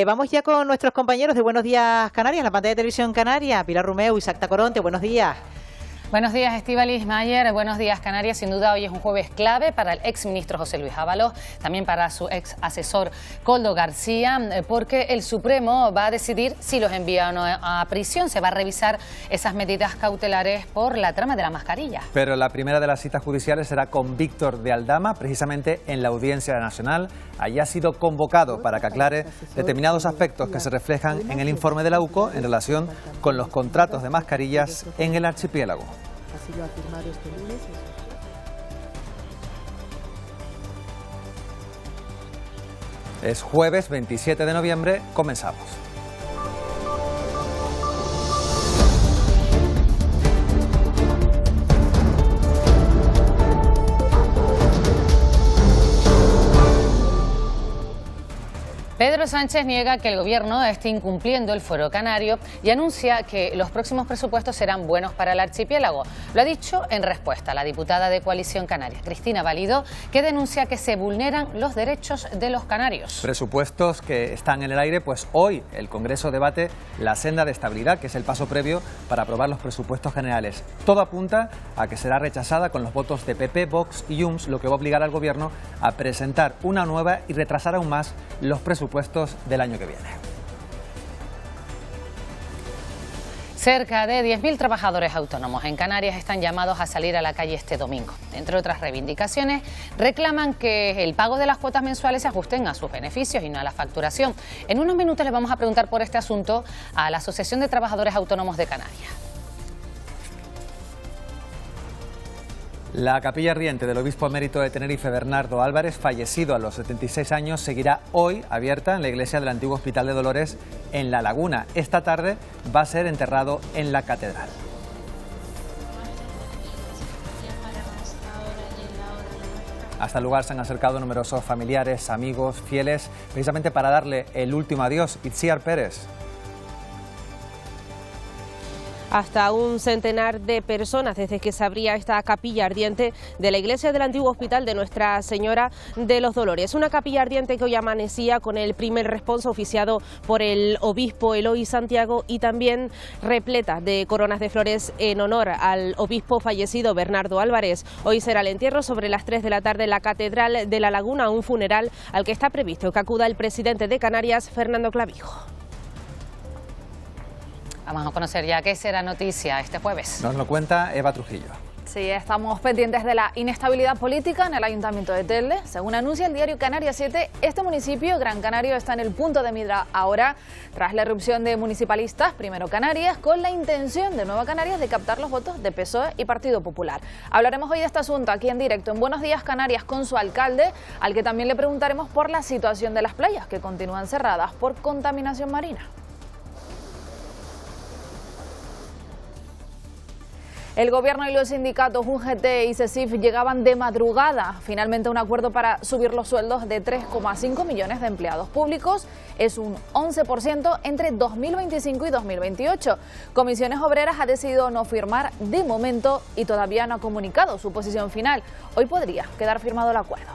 Vamos ya con nuestros compañeros de Buenos Días Canarias, la pantalla de Televisión Canaria, Pilar Rumeu, Isaac Tacoronte, buenos días. Buenos días, Estíbaliz Mayer. Buenos días, Canarias. Sin duda, hoy es un jueves clave para el exministro José Luis Ábalos, también para su ex asesor Koldo García, porque el Supremo va a decidir si los envía o no a prisión. Se va a revisar esas medidas cautelares por la trama de la mascarilla. Pero la primera de las citas judiciales será con Víctor de Aldama, precisamente en la Audiencia Nacional. Allí ha sido convocado para que aclare determinados aspectos que se reflejan en el informe de la UCO en relación con los contratos de mascarillas en el archipiélago. Así lo ha afirmado este lunes. Es jueves 27 de noviembre, comenzamos. Pedro Sánchez niega que el gobierno esté incumpliendo el fuero canario y anuncia que los próximos presupuestos serán buenos para el archipiélago. Lo ha dicho en respuesta a la diputada de Coalición Canaria, Cristina Valido, que denuncia que se vulneran los derechos de los canarios. Presupuestos que están en el aire, pues hoy el Congreso debate la senda de estabilidad, que es el paso previo para aprobar los presupuestos generales. Todo apunta a que será rechazada con los votos de PP, Vox y Junts, lo que va a obligar al gobierno a presentar una nueva y retrasar aún más los presupuestos del año que viene. Cerca de 10.000 trabajadores autónomos en Canarias están llamados a salir a la calle este domingo. Entre otras reivindicaciones, reclaman que el pago de las cuotas mensuales se ajusten a sus beneficios y no a la facturación. En unos minutos les vamos a preguntar por este asunto a la Asociación de Trabajadores Autónomos de Canarias. La capilla ardiente del obispo emérito de Tenerife, Bernardo Álvarez, fallecido a los 76 años, seguirá hoy abierta en la iglesia del antiguo Hospital de Dolores en La Laguna. Esta tarde va a ser enterrado en la catedral. Hasta el lugar se han acercado numerosos familiares, amigos, fieles, precisamente para darle el último adiós. Itziar Pérez. Hasta un centenar de personas desde que se abría esta capilla ardiente de la iglesia del antiguo hospital de Nuestra Señora de los Dolores. Una capilla ardiente que hoy amanecía con el primer responso oficiado por el obispo Eloy Santiago y también repleta de coronas de flores en honor al obispo fallecido Bernardo Álvarez. Hoy será el entierro sobre las 3 de la tarde en la Catedral de La Laguna, un funeral al que está previsto que acuda el presidente de Canarias, Fernando Clavijo. Vamos a conocer ya qué será noticia este jueves. Nos lo cuenta Eva Trujillo. Sí, estamos pendientes de la inestabilidad política en el Ayuntamiento de Telde. Según anuncia el diario Canarias 7, este municipio, Gran Canario, está en el punto de mira ahora tras la irrupción de municipalistas, primero Canarias, con la intención de Nueva Canarias de captar los votos de PSOE y Partido Popular. Hablaremos hoy de este asunto aquí en directo en Buenos Días Canarias con su alcalde, al que también le preguntaremos por la situación de las playas, que continúan cerradas por contaminación marina. El Gobierno y los sindicatos UGT y CESIF llegaban de madrugada finalmente a un acuerdo para subir los sueldos de 3,5 millones de empleados públicos. Es un 11% entre 2025 y 2028. Comisiones Obreras ha decidido no firmar de momento y todavía no ha comunicado su posición final. Hoy podría quedar firmado el acuerdo.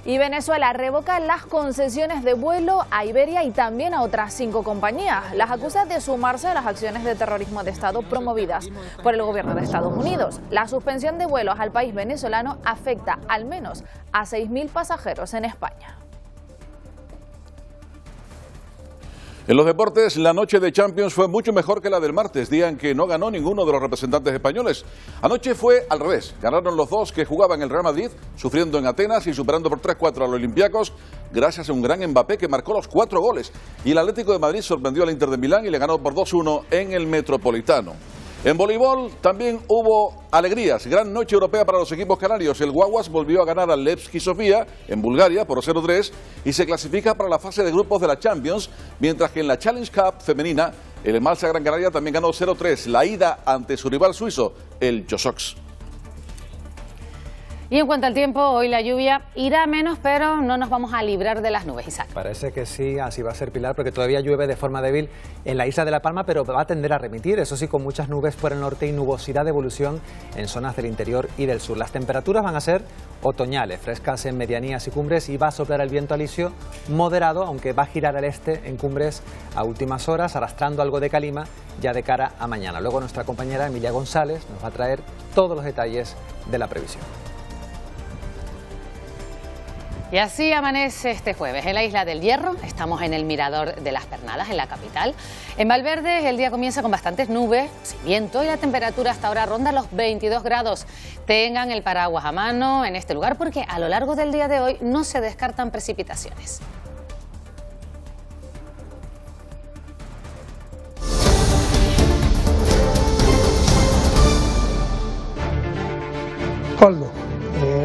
Y Venezuela revoca las concesiones de vuelo a Iberia y también a otras 5 compañías. Las acusa de sumarse a las acciones de terrorismo de Estado promovidas por el gobierno de Estados Unidos. La suspensión de vuelos al país venezolano afecta al menos a 6.000 pasajeros en España. En los deportes, la noche de Champions fue mucho mejor que la del martes, día en que no ganó ninguno de los representantes españoles. Anoche fue al revés, ganaron los dos que jugaban el Real Madrid, sufriendo en Atenas y superando por 3-4 a los Olympiacos, gracias a un gran Mbappé que marcó los 4 goles. Y el Atlético de Madrid sorprendió al Inter de Milán y le ganó por 2-1 en el Metropolitano. En voleibol también hubo alegrías, gran noche europea para los equipos canarios. El Guaguas volvió a ganar al Levski Sofía en Bulgaria por 0-3 y se clasifica para la fase de grupos de la Champions, mientras que en la Challenge Cup femenina el Emalsa Gran Canaria también ganó 0-3 la ida ante su rival suizo, el Josox. Y en cuanto al tiempo, hoy la lluvia irá a menos, pero no nos vamos a librar de las nubes, Isaac. Parece que sí, así va a ser, Pilar, porque todavía llueve de forma débil en la isla de La Palma, pero va a tender a remitir, eso sí, con muchas nubes por el norte y nubosidad de evolución en zonas del interior y del sur. Las temperaturas van a ser otoñales, frescas en medianías y cumbres, y va a soplar el viento alisio moderado, aunque va a girar al este en cumbres a últimas horas, arrastrando algo de calima ya de cara a mañana. Luego nuestra compañera Emilia González nos va a traer todos los detalles de la previsión. Y así amanece este jueves en la Isla del Hierro. Estamos en el Mirador de las Pernadas, en la capital. En Valverde el día comienza con bastantes nubes, sin viento, y la temperatura hasta ahora ronda los 22 grados. Tengan el paraguas a mano en este lugar porque a lo largo del día de hoy no se descartan precipitaciones. Coldo,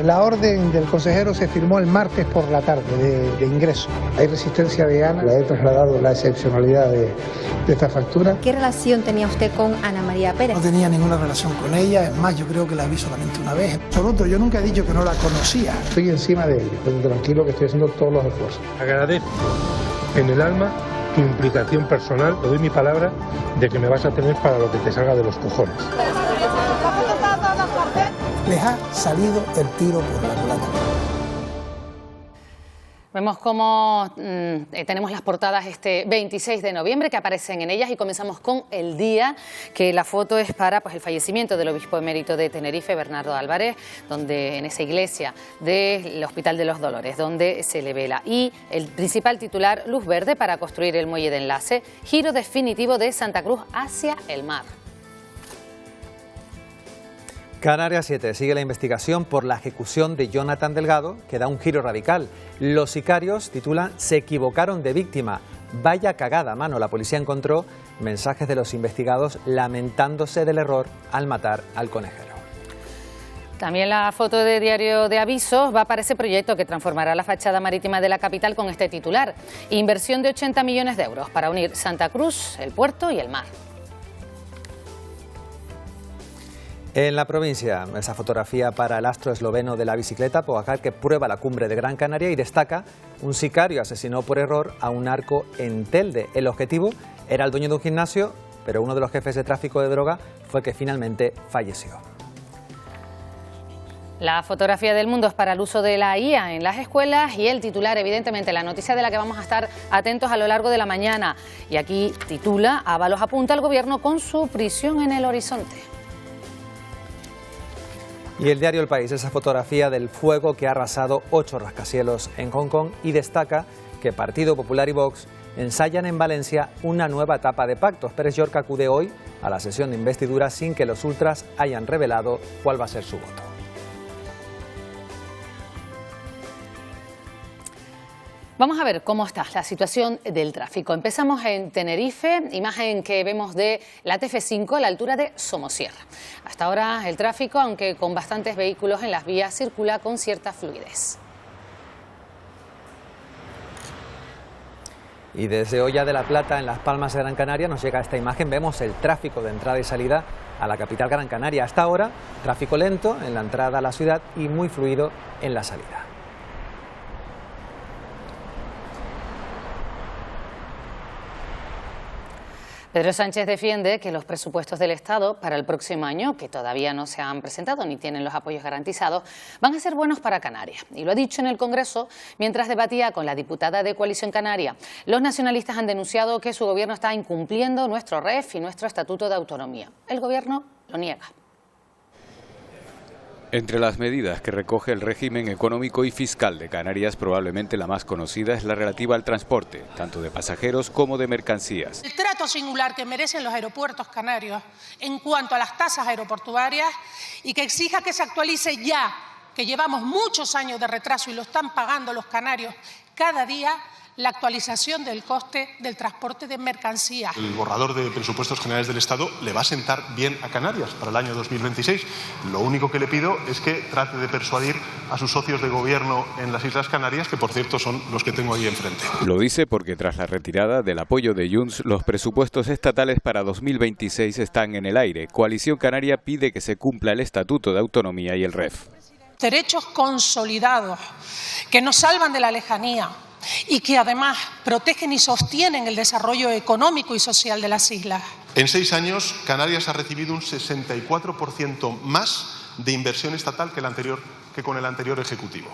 la orden del consejero se firmó el martes por la tarde de ingreso. Hay resistencia vegana, le he trasladado la excepcionalidad de esta factura. ¿Qué relación tenía usted con Ana María Pérez? No tenía ninguna relación con ella, es más, yo creo que la vi solamente una vez. Por otro, yo nunca he dicho que no la conocía. Estoy encima de ella, estoy tranquilo que estoy haciendo todos los esfuerzos. Agradezco en el alma tu implicación personal, te doy mi palabra de que me vas a tener para lo que te salga de los cojones. Les ha salido el tiro por la culata. Vemos cómo tenemos las portadas este 26 de noviembre que aparecen en ellas, y comenzamos con el día, que la foto es para el fallecimiento del obispo emérito de Tenerife, Bernardo Álvarez, donde en esa iglesia del Hospital de los Dolores, donde se le vela. Y el principal titular, luz verde para construir el muelle de enlace, giro definitivo de Santa Cruz hacia el mar. Canarias 7 sigue la investigación por la ejecución de Jonathan Delgado, que da un giro radical. Los sicarios titulan "Se equivocaron de víctima". Vaya cagada, mano. La policía encontró mensajes de los investigados lamentándose del error al matar al conejero. También la foto de Diario de Avisos va para ese proyecto que transformará la fachada marítima de la capital con este titular: inversión de 80 millones de euros para unir Santa Cruz, el puerto y el mar. En la provincia, esa fotografía para el astro esloveno de la bicicleta, Pogacar, que prueba la cumbre de Gran Canaria y destaca: un sicario asesinó por error a un narco en Telde. El objetivo era el dueño de un gimnasio, pero uno de los jefes de tráfico de droga fue que finalmente falleció. La fotografía del mundo es para el uso de la IA en las escuelas, y el titular, evidentemente, la noticia de la que vamos a estar atentos a lo largo de la mañana. Y aquí titula: Ábalos apunta al gobierno con su prisión en el horizonte. Y el diario El País, esa fotografía del fuego que ha arrasado 8 rascacielos en Hong Kong, y destaca que Partido Popular y Vox ensayan en Valencia una nueva etapa de pactos. Pérez Llorca acude hoy a la sesión de investidura sin que los ultras hayan revelado cuál va a ser su voto. Vamos a ver cómo está la situación del tráfico. Empezamos en Tenerife, imagen que vemos de la TF5 a la altura de Somosierra. Hasta ahora el tráfico, aunque con bastantes vehículos en las vías, circula con cierta fluidez. Y desde Hoya de la Plata, en Las Palmas de Gran Canaria, nos llega esta imagen. Vemos el tráfico de entrada y salida a la capital Gran Canaria. Hasta ahora, tráfico lento en la entrada a la ciudad y muy fluido en la salida. Pedro Sánchez defiende que los presupuestos del Estado para el próximo año, que todavía no se han presentado ni tienen los apoyos garantizados, van a ser buenos para Canarias. Y lo ha dicho en el Congreso mientras debatía con la diputada de Coalición Canaria. Los nacionalistas han denunciado que su gobierno está incumpliendo nuestro REF y nuestro Estatuto de Autonomía. El gobierno lo niega. Entre las medidas que recoge el régimen económico y fiscal de Canarias, probablemente la más conocida es la relativa al transporte, tanto de pasajeros como de mercancías. El trato singular que merecen los aeropuertos canarios en cuanto a las tasas aeroportuarias, y que exija que se actualice ya, que llevamos muchos años de retraso y lo están pagando los canarios cada día, la actualización del coste del transporte de mercancías. El borrador de presupuestos generales del Estado le va a sentar bien a Canarias para el año 2026. Lo único que le pido es que trate de persuadir a sus socios de gobierno en las Islas Canarias, que por cierto son los que tengo ahí enfrente. Lo dice porque tras la retirada del apoyo de Junts, los presupuestos estatales para 2026 están en el aire. Coalición Canaria pide que se cumpla el Estatuto de Autonomía y el REF. derechos consolidados que nos salvan de la lejanía y que además protegen y sostienen el desarrollo económico y social de las islas. En 6 años, Canarias ha recibido un 64% más de inversión estatal que con el anterior Ejecutivo.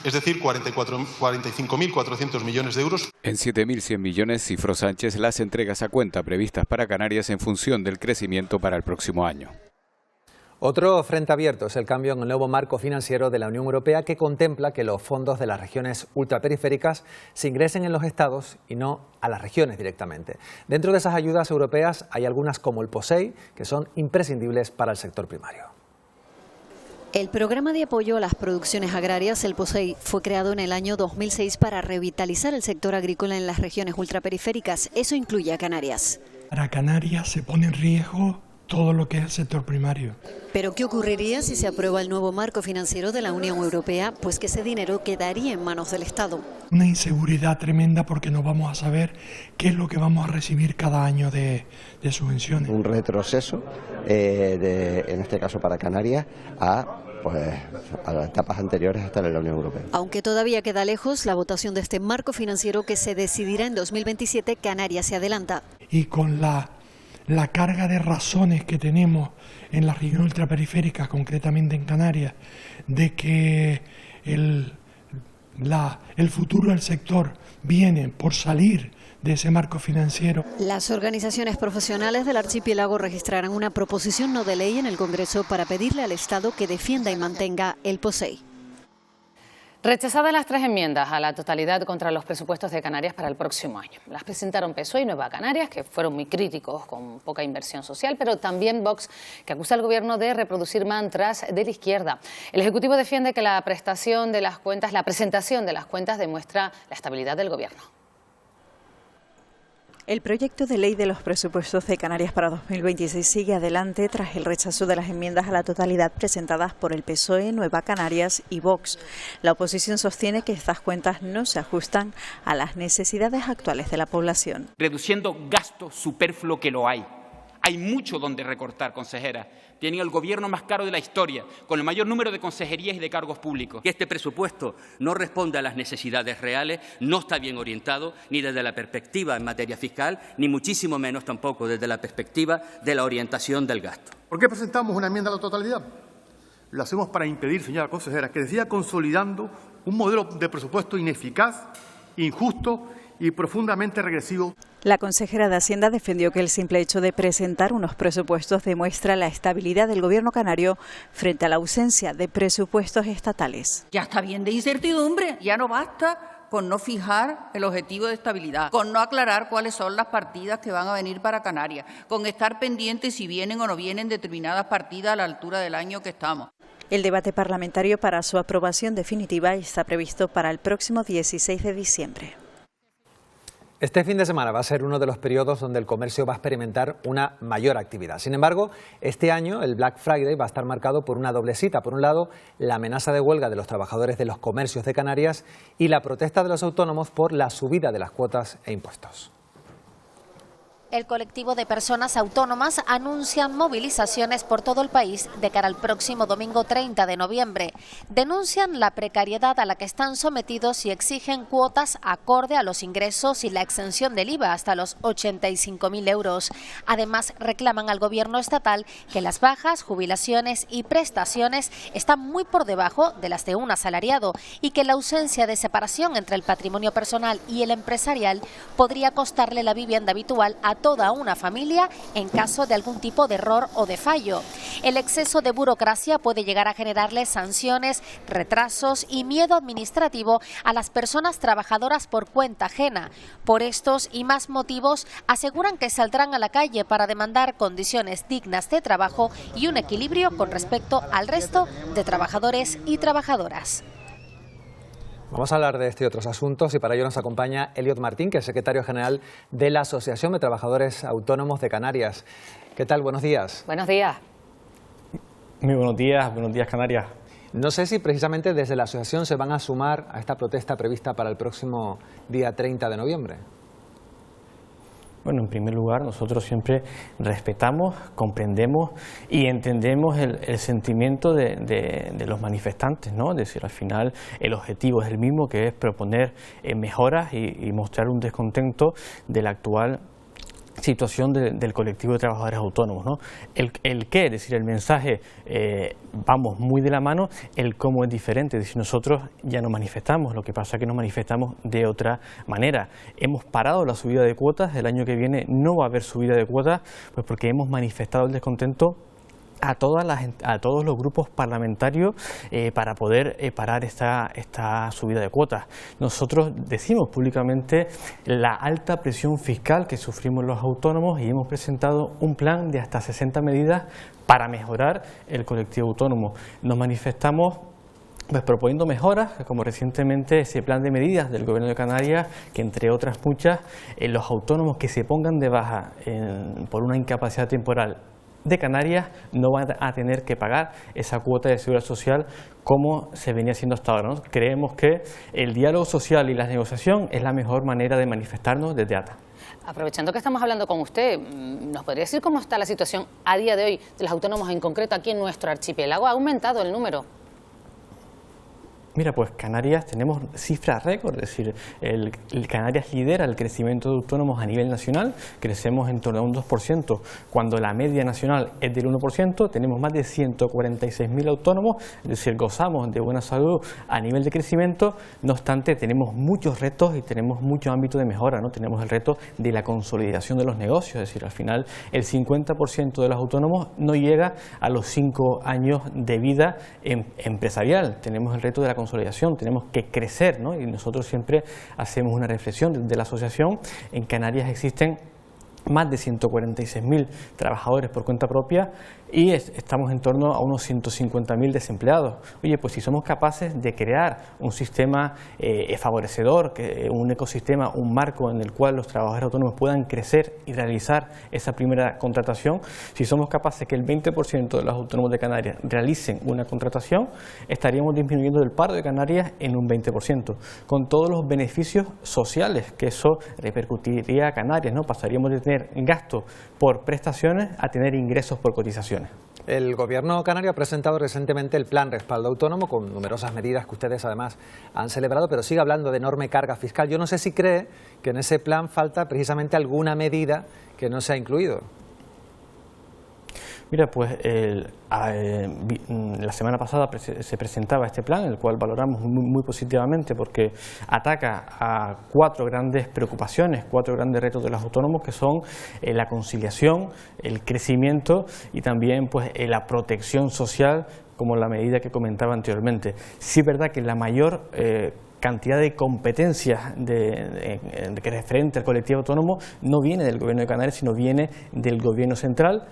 Es decir, 45.400 millones de euros. En 7.100 millones cifró Sánchez las entregas a cuenta previstas para Canarias en función del crecimiento para el próximo año. Otro frente abierto es el cambio en el nuevo marco financiero de la Unión Europea, que contempla que los fondos de las regiones ultraperiféricas se ingresen en los estados y no a las regiones directamente. Dentro de esas ayudas europeas hay algunas como el POSEI, que son imprescindibles para el sector primario. El programa de apoyo a las producciones agrarias, el POSEI, fue creado en el año 2006 para revitalizar el sector agrícola en las regiones ultraperiféricas. Eso incluye a Canarias. Para Canarias se pone en riesgo todo lo que es el sector primario. Pero ¿qué ocurriría si se aprueba el nuevo marco financiero de la Unión Europea? Pues que ese dinero quedaría en manos del Estado. Una inseguridad tremenda porque no vamos a saber qué es lo que vamos a recibir cada año de subvenciones. Un retroceso, en este caso para Canarias, a las etapas anteriores a estar en la Unión Europea. Aunque todavía queda lejos la votación de este marco financiero que se decidirá en 2027, Canarias se adelanta. Y con la carga de razones que tenemos en la región ultraperiférica, concretamente en Canarias, de que el futuro del sector viene por salir de ese marco financiero. Las organizaciones profesionales del archipiélago registrarán una proposición no de ley en el Congreso para pedirle al Estado que defienda y mantenga el POSEI. Rechazadas las 3 enmiendas a la totalidad contra los presupuestos de Canarias para el próximo año. Las presentaron PSOE y Nueva Canarias, que fueron muy críticos con poca inversión social, pero también Vox, que acusa al Gobierno de reproducir mantras de la izquierda. El Ejecutivo defiende que la presentación de las cuentas demuestra la estabilidad del Gobierno. El proyecto de ley de los presupuestos de Canarias para 2026 sigue adelante tras el rechazo de las enmiendas a la totalidad presentadas por el PSOE, Nueva Canarias y Vox. La oposición sostiene que estas cuentas no se ajustan a las necesidades actuales de la población. Reduciendo gasto superfluo que lo hay. Hay mucho donde recortar, consejera. Tienen el gobierno más caro de la historia, con el mayor número de consejerías y de cargos públicos. Este presupuesto no responde a las necesidades reales, no está bien orientado, ni desde la perspectiva en materia fiscal, ni muchísimo menos tampoco desde la perspectiva de la orientación del gasto. ¿Por qué presentamos una enmienda a la totalidad? Lo hacemos para impedir, señora consejera, que se siga consolidando un modelo de presupuesto ineficaz, injusto y profundamente regresivo. La consejera de Hacienda defendió que el simple hecho de presentar unos presupuestos demuestra la estabilidad del Gobierno canario frente a la ausencia de presupuestos estatales. Ya está bien de incertidumbre, ya no basta con no fijar el objetivo de estabilidad, con no aclarar cuáles son las partidas que van a venir para Canarias, con estar pendientes si vienen o no vienen determinadas partidas a la altura del año que estamos. El debate parlamentario para su aprobación definitiva está previsto para el próximo 16 de diciembre. Este fin de semana va a ser uno de los periodos donde el comercio va a experimentar una mayor actividad. Sin embargo, este año el Black Friday va a estar marcado por una doble cita. Por un lado, la amenaza de huelga de los trabajadores de los comercios de Canarias y la protesta de los autónomos por la subida de las cuotas e impuestos. El colectivo de personas autónomas anuncian movilizaciones por todo el país de cara al próximo domingo 30 de noviembre. Denuncian la precariedad a la que están sometidos y exigen cuotas acorde a los ingresos y la exención del IVA hasta los 85.000 euros. Además, reclaman al gobierno estatal que las bajas, jubilaciones y prestaciones están muy por debajo de las de un asalariado y que la ausencia de separación entre el patrimonio personal y el empresarial podría costarle la vivienda habitual a toda una familia en caso de algún tipo de error o de fallo. El exceso de burocracia puede llegar a generarle sanciones, retrasos y miedo administrativo a las personas trabajadoras por cuenta ajena. Por estos y más motivos aseguran que saldrán a la calle para demandar condiciones dignas de trabajo y un equilibrio con respecto al resto de trabajadores y trabajadoras. Vamos a hablar de este y otros asuntos y para ello nos acompaña Eliot Martín, que es secretario general de la Asociación de Trabajadores Autónomos de Canarias. ¿Qué tal? Buenos días. Buenos días. Muy buenos días Canarias. No sé si precisamente desde la asociación se van a sumar a esta protesta prevista para el próximo día 30 de noviembre. Bueno, en primer lugar, nosotros siempre respetamos, comprendemos y entendemos el sentimiento de los manifestantes, ¿no? Es decir, al final el objetivo es el mismo, que es proponer mejoras y mostrar un descontento de la actual situación del colectivo de trabajadores autónomos, ¿no? El qué, es decir, el mensaje, vamos muy de la mano, el cómo es diferente, es decir, nosotros ya nos manifestamos, lo que pasa es que nos manifestamos de otra manera. Hemos parado la subida de cuotas, el año que viene no va a haber subida de cuotas, pues porque hemos manifestado el descontento a todos los grupos parlamentarios para poder parar esta subida de cuotas. Nosotros decimos públicamente la alta presión fiscal que sufrimos los autónomos y hemos presentado un plan de hasta 60 medidas para mejorar el colectivo autónomo. Nos manifestamos pues proponiendo mejoras, como recientemente ese plan de medidas del Gobierno de Canarias, que entre otras muchas, los autónomos que se pongan de baja por una incapacidad temporal de Canarias no van a tener que pagar esa cuota de seguridad social como se venía haciendo hasta ahora, ¿no? Creemos que el diálogo social y la negociación es la mejor manera de manifestarnos desde ATA. Aprovechando que estamos hablando con usted, ¿nos podría decir cómo está la situación a día de hoy de los autónomos en concreto aquí en nuestro archipiélago? ¿Ha aumentado el número? Mira, pues Canarias tenemos cifras récord, es decir, Canarias lidera el crecimiento de autónomos a nivel nacional, crecemos en torno a un 2%, cuando la media nacional es del 1%, tenemos más de 146.000 autónomos, es decir, gozamos de buena salud a nivel de crecimiento, no obstante tenemos muchos retos y tenemos muchos ámbitos de mejora, ¿no? Tenemos el reto de la consolidación de los negocios, es decir, al final el 50% de los autónomos no llega a los 5 años de vida empresarial, tenemos el reto de la consolidación, tenemos que crecer, ¿no? Y nosotros siempre hacemos una reflexión desde la asociación. En Canarias existen más de 146.000 trabajadores por cuenta propia y estamos en torno a unos 150.000 desempleados. Oye, pues si somos capaces de crear un sistema favorecedor, un ecosistema, un marco en el cual los trabajadores autónomos puedan crecer y realizar esa primera contratación, si somos capaces que el 20% de los autónomos de Canarias realicen una contratación, estaríamos disminuyendo el paro de Canarias en un 20%, con todos los beneficios sociales que eso repercutiría a Canarias, ¿no? Pasaríamos de tener gastos por prestaciones a tener ingresos por cotizaciones. El Gobierno canario ha presentado recientemente el Plan Respaldo Autónomo con numerosas medidas que ustedes además han celebrado, pero sigue hablando de enorme carga fiscal. Yo no sé si cree que en ese plan falta precisamente alguna medida que no se ha incluido. Mira, pues la semana pasada se presentaba este plan, el cual valoramos muy positivamente porque ataca a 4 grandes preocupaciones, 4 grandes retos de los autónomos, que son la conciliación, el crecimiento y también pues la protección social, como la medida que comentaba anteriormente. Sí es verdad que la mayor cantidad de competencias que referente al colectivo autónomo no viene del Gobierno de Canarias, sino viene del Gobierno central,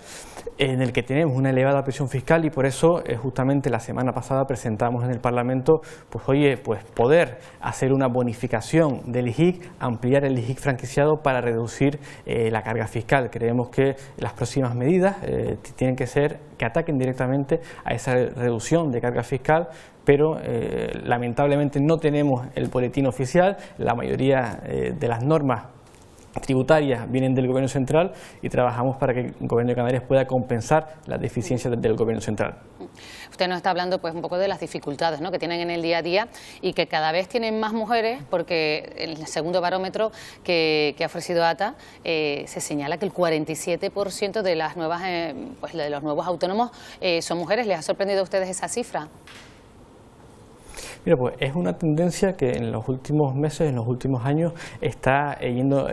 en el que tenemos una elevada presión fiscal y por eso justamente la semana pasada presentamos en el Parlamento pues poder hacer una bonificación del IJIC, ampliar el IJIC franquiciado para reducir la carga fiscal. Creemos que las próximas medidas tienen que ser que ataquen directamente a esa reducción de carga fiscal, pero lamentablemente no tenemos el boletín oficial, la mayoría de las normas tributarias vienen del Gobierno central y trabajamos para que el Gobierno de Canarias pueda compensar las deficiencias del Gobierno central. Usted nos está hablando pues un poco de las dificultades, ¿no?, que tienen en el día a día y que cada vez tienen más mujeres, porque el segundo barómetro que ha ofrecido ATA se señala que el 47% de las nuevas de los nuevos autónomos son mujeres. ¿Les ha sorprendido a ustedes esa cifra? Mira, pues es una tendencia que en los últimos meses, en los últimos años, está yendo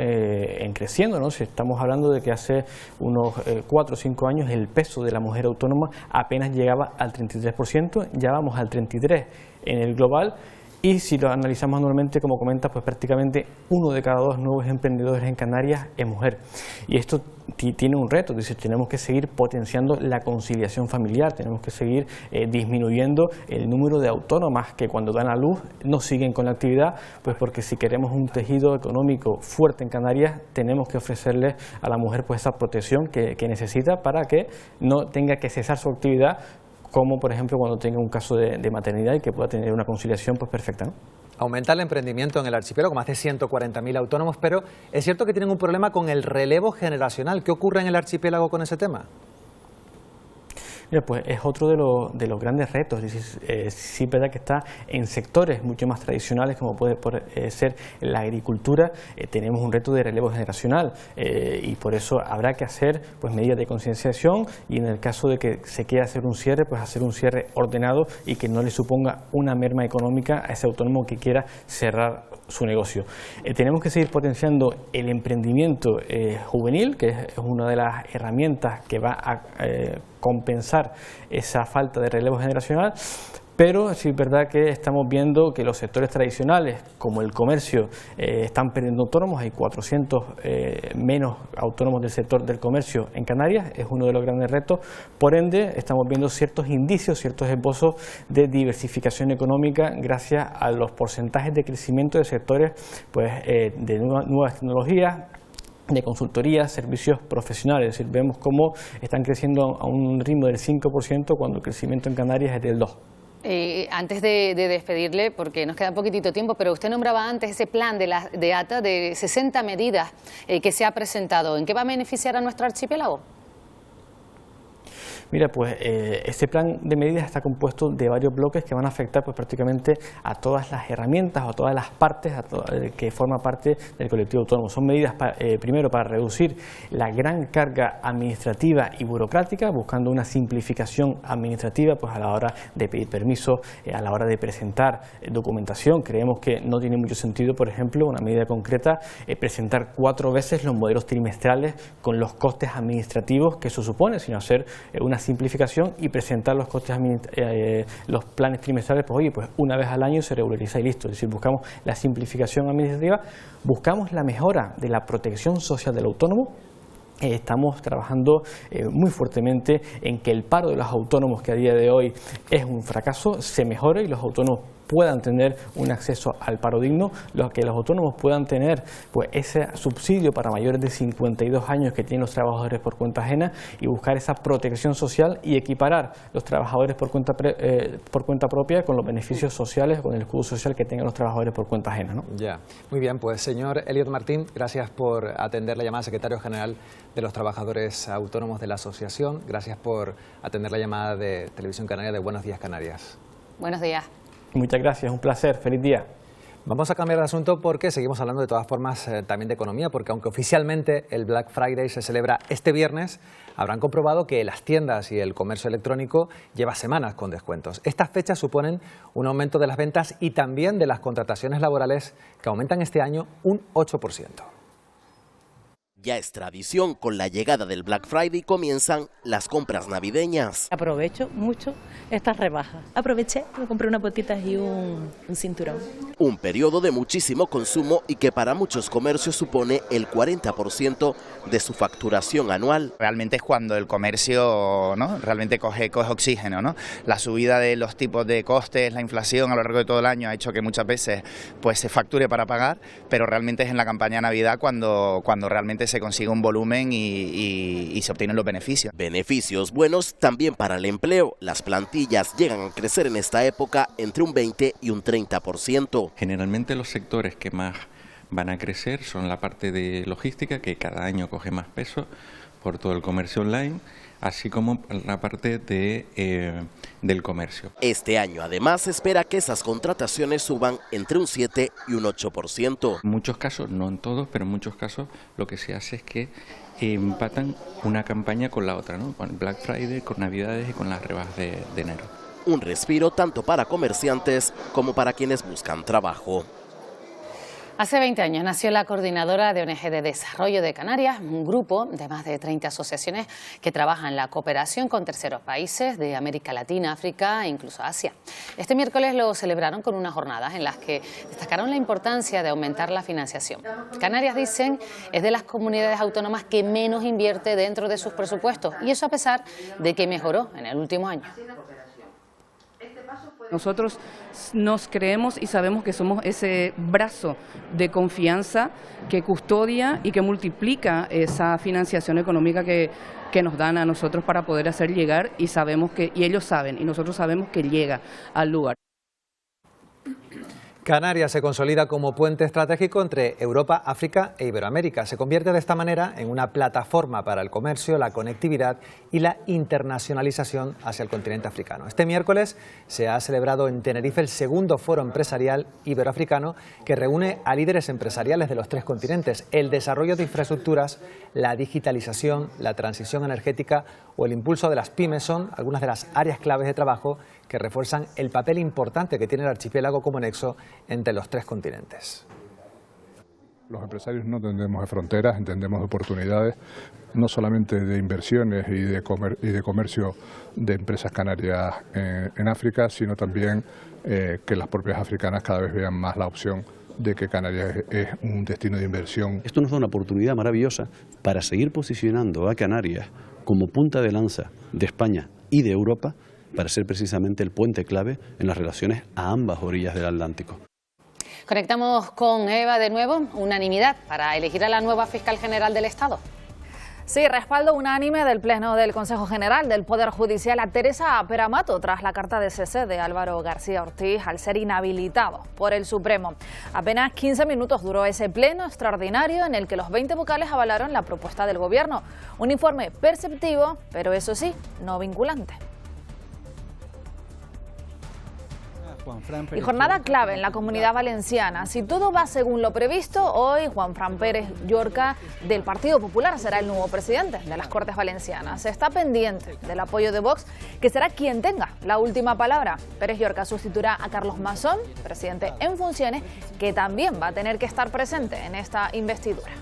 creciendo, ¿no? Si estamos hablando de que hace unos 4 o 5 años el peso de la mujer autónoma apenas llegaba al 33%, ya vamos al 33% en el global. Y si lo analizamos anualmente, como comentas, pues prácticamente 1 de cada 2 nuevos emprendedores en Canarias es mujer. Y esto tiene un reto, es decir, tenemos que seguir potenciando la conciliación familiar, tenemos que seguir disminuyendo el número de autónomas que cuando dan a luz no siguen con la actividad, pues porque si queremos un tejido económico fuerte en Canarias, tenemos que ofrecerle a la mujer pues esa protección que necesita para que no tenga que cesar su actividad, como por ejemplo cuando tenga un caso de maternidad y que pueda tener una conciliación pues perfecta, ¿no? Aumenta el emprendimiento en el archipiélago, más de 140.000 autónomos, pero es cierto que tienen un problema con el relevo generacional. ¿Qué ocurre en el archipiélago con ese tema? Mira, pues es otro de los grandes retos. Sí es verdad que está en sectores mucho más tradicionales como puede ser la agricultura. Tenemos un reto de relevo generacional y por eso habrá que hacer pues medidas de concienciación y en el caso de que se quiera hacer un cierre, pues hacer un cierre ordenado y que no le suponga una merma económica a ese autónomo que quiera cerrar su negocio. Tenemos que seguir potenciando el emprendimiento juvenil, que es una de las herramientas que va a compensar esa falta de relevo generacional, pero sí es verdad que estamos viendo que los sectores tradicionales, como el comercio, están perdiendo autónomos. Hay 400 menos autónomos del sector del comercio en Canarias, es uno de los grandes retos. Por ende, estamos viendo ciertos indicios, ciertos esbozos de diversificación económica gracias a los porcentajes de crecimiento de sectores pues, de nuevas tecnologías, de consultoría, servicios profesionales. Es decir, vemos cómo están creciendo a un ritmo del 5% cuando el crecimiento en Canarias es del 2%. Antes de despedirle, porque nos queda poquitito tiempo, pero usted nombraba antes ese plan de ATA de 60 medidas que se ha presentado. ¿En qué va a beneficiar a nuestro archipiélago? Mira, pues este plan de medidas está compuesto de varios bloques que van a afectar pues prácticamente a todas las herramientas o a todas las partes que forman parte del colectivo autónomo. Son medidas primero para reducir la gran carga administrativa y burocrática, buscando una simplificación administrativa pues a la hora de pedir permiso, a la hora de presentar documentación. Creemos que no tiene mucho sentido, por ejemplo, una medida concreta, presentar 4 veces los modelos trimestrales con los costes administrativos que eso supone, sino hacer una simplificación y presentar los costes los planes trimestrales, pues oye, pues una vez al año se regulariza y listo. Es decir, buscamos la simplificación administrativa, buscamos la mejora de la protección social del autónomo. Estamos trabajando muy fuertemente en que el paro de los autónomos, que a día de hoy es un fracaso, se mejore y los autónomos puedan tener un acceso al paro digno, que los autónomos puedan tener pues ese subsidio para mayores de 52 años que tienen los trabajadores por cuenta ajena y buscar esa protección social y equiparar los trabajadores por cuenta propia con los beneficios sociales, con el escudo social que tengan los trabajadores por cuenta ajena, ¿no? Ya, muy bien, pues señor Elliot Martín, gracias por atender la llamada, secretario general de los trabajadores autónomos de la asociación, gracias por atender la llamada de Televisión Canaria de Buenos Días Canarias. Buenos días. Muchas gracias, un placer, feliz día. Vamos a cambiar de asunto porque seguimos hablando de todas formas también de economía, porque aunque oficialmente el Black Friday se celebra este viernes, habrán comprobado que las tiendas y el comercio electrónico lleva semanas con descuentos. Estas fechas suponen un aumento de las ventas y también de las contrataciones laborales que aumentan este año un 8%. Ya es tradición, con la llegada del Black Friday comienzan las compras navideñas. Aprovecho mucho estas rebajas. Aproveché, me compré unas botitas y un cinturón. Un periodo de muchísimo consumo y que para muchos comercios supone el 40% de su facturación anual. Realmente es cuando el comercio, ¿no?, realmente coge oxígeno, ¿no? La subida de los tipos de costes, la inflación a lo largo de todo el año ha hecho que muchas veces pues se facture para pagar, pero realmente es en la campaña de Navidad cuando realmente se consigue un volumen y se obtienen los beneficios. Beneficios buenos también para el empleo. Las plantillas llegan a crecer en esta época entre un 20 y un 30%. Generalmente los sectores que más van a crecer son la parte de logística, que cada año coge más peso por todo el comercio online, así como la parte del comercio. Este año además se espera que esas contrataciones suban entre un 7 y un 8%. En muchos casos, no en todos, pero en muchos casos lo que se hace es que empatan una campaña con la otra, ¿no? Con Black Friday, con Navidades y con las rebajas de enero. Un respiro tanto para comerciantes como para quienes buscan trabajo. Hace 20 años nació la Coordinadora de ONG de Desarrollo de Canarias, un grupo de más de 30 asociaciones que trabajan en la cooperación con terceros países de América Latina, África e incluso Asia. Este miércoles lo celebraron con unas jornadas en las que destacaron la importancia de aumentar la financiación. Canarias, dicen, es de las comunidades autónomas que menos invierte dentro de sus presupuestos, y eso a pesar de que mejoró en el último año. Nosotros nos creemos y sabemos que somos ese brazo de confianza que custodia y que multiplica esa financiación económica que nos dan a nosotros para poder hacer llegar, y sabemos que, y ellos saben y nosotros sabemos que llega al lugar. Canarias se consolida como puente estratégico entre Europa, África e Iberoamérica. Se convierte de esta manera en una plataforma para el comercio, la conectividad y la internacionalización hacia el continente africano. Este miércoles se ha celebrado en Tenerife el segundo foro empresarial iberoafricano que reúne a líderes empresariales de los tres continentes. El desarrollo de infraestructuras, la digitalización, la transición energética o el impulso de las pymes son algunas de las áreas claves de trabajo que refuerzan el papel importante que tiene el archipiélago como nexo entre los tres continentes. Los empresarios no entendemos de fronteras, entendemos de oportunidades, no solamente de inversiones y de comercio de empresas canarias en África, sino también que las propias africanas cada vez vean más la opción de que Canarias es un destino de inversión. Esto nos da una oportunidad maravillosa para seguir posicionando a Canarias como punta de lanza de España y de Europa, para ser precisamente el puente clave en las relaciones a ambas orillas del Atlántico. Conectamos con Eva de nuevo. Unanimidad para elegir a la nueva fiscal general del Estado. Sí, respaldo unánime del Pleno del Consejo General del Poder Judicial a Teresa Peramato tras la carta de cese de Álvaro García Ortiz al ser inhabilitado por el Supremo. Apenas 15 minutos duró ese pleno extraordinario en el que los 20 vocales avalaron la propuesta del Gobierno. Un informe perceptivo, pero eso sí, no vinculante. Y jornada clave en la Comunidad Valenciana. Si todo va según lo previsto, hoy Juanfran Pérez Llorca del Partido Popular será el nuevo presidente de las Cortes Valencianas. Se está pendiente del apoyo de Vox, que será quien tenga la última palabra. Pérez Llorca sustituirá a Carlos Masón, presidente en funciones, que también va a tener que estar presente en esta investidura.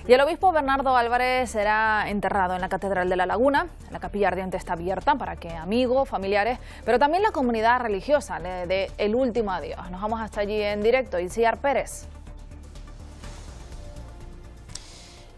Y el obispo Bernardo Álvarez será enterrado en la Catedral de La Laguna. La capilla ardiente está abierta para que amigos, familiares, pero también la comunidad religiosa le dé el último adiós. Nos vamos hasta allí en directo. Itziar Pérez.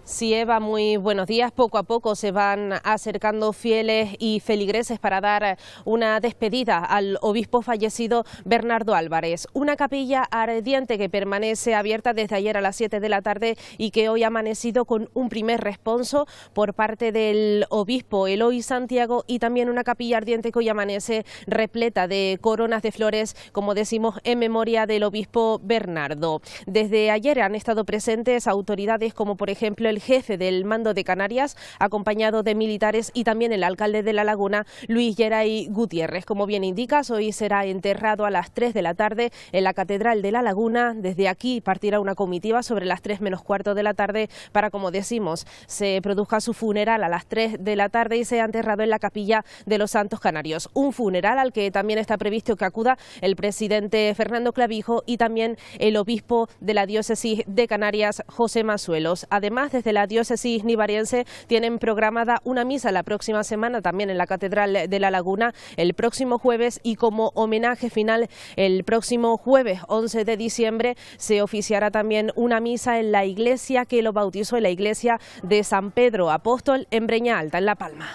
Sí, Eva, muy buenos días. Poco a poco se van acercando fieles y feligreses para dar una despedida al obispo fallecido Bernardo Álvarez. Una capilla ardiente que permanece abierta desde ayer a las 7 de la tarde y que hoy ha amanecido con un primer responso por parte del obispo Eloy Santiago, y también una capilla ardiente que hoy amanece repleta de coronas de flores, como decimos, en memoria del obispo Bernardo. Desde ayer han estado presentes autoridades como por ejemplo el jefe del Mando de Canarias, acompañado de militares, y también el alcalde de La Laguna, Luis Geray Gutiérrez. Como bien indicas, hoy será enterrado a las 3 de la tarde en la Catedral de La Laguna. Desde aquí partirá una comitiva sobre las 3 menos cuarto de la tarde para, como decimos, se produzca su funeral a las 3 de la tarde y sea enterrado en la Capilla de los Santos Canarios. Un funeral al que también está previsto que acuda el presidente Fernando Clavijo y también el obispo de la diócesis de Canarias, José Masuelos. Además, desde la diócesis nivariense tienen programada una misa la próxima semana también en la Catedral de La Laguna el próximo jueves, y como homenaje final el próximo jueves 11 de diciembre se oficiará también una misa en la iglesia que lo bautizó, en la iglesia de San Pedro Apóstol en Breña Alta, en La Palma.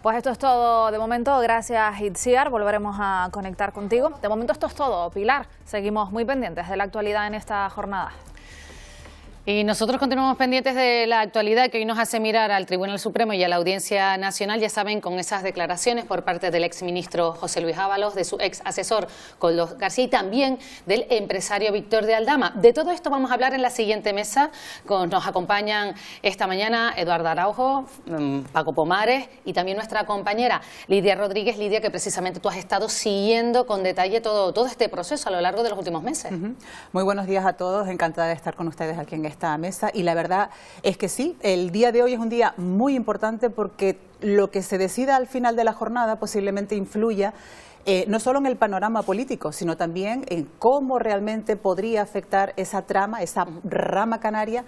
Pues esto es todo de momento. Gracias, Itziar. Volveremos a conectar contigo. De momento esto es todo, Pilar. Seguimos muy pendientes de la actualidad en esta jornada. Y nosotros continuamos pendientes de la actualidad que hoy nos hace mirar al Tribunal Supremo y a la Audiencia Nacional, ya saben, con esas declaraciones por parte del exministro José Luis Ábalos, de su ex asesor Koldo García y también del empresario Víctor de Aldama. De todo esto vamos a hablar en la siguiente mesa. Nos acompañan esta mañana Eduardo Araujo, Paco Pomares y también nuestra compañera Lidia Rodríguez. Lidia, que precisamente tú has estado siguiendo con detalle todo este proceso a lo largo de los últimos meses. Muy buenos días a todos, encantada de estar con ustedes aquí en esta mesa, y la verdad es que sí, el día de hoy es un día muy importante porque lo que se decida al final de la jornada posiblemente influya no solo en el panorama político, sino también en cómo realmente podría afectar esa trama, esa rama canaria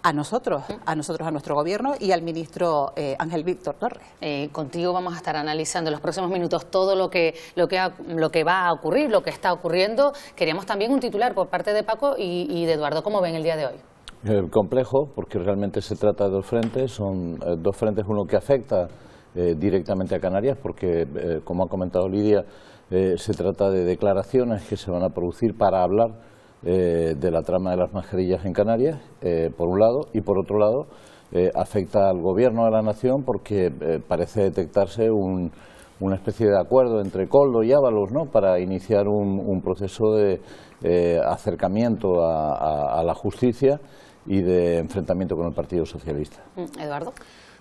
a nosotros, a nuestro gobierno y al ministro Ángel Víctor Torres. Contigo vamos a estar analizando en los próximos minutos todo lo que va a ocurrir, lo que está ocurriendo. Queríamos también un titular por parte de Paco y de Eduardo. ¿Cómo ven el día de hoy? Complejo, porque realmente se trata de dos frentes, son dos frentes, uno que afecta directamente a Canarias, porque como ha comentado Lidia, se trata de declaraciones que se van a producir para hablar de la trama de las mascarillas en Canarias, por un lado, y por otro lado afecta al Gobierno de la Nación porque parece detectarse una especie de acuerdo entre Koldo y Ábalos, ¿no?, para iniciar un proceso de acercamiento a la justicia y de enfrentamiento con el Partido Socialista. Eduardo.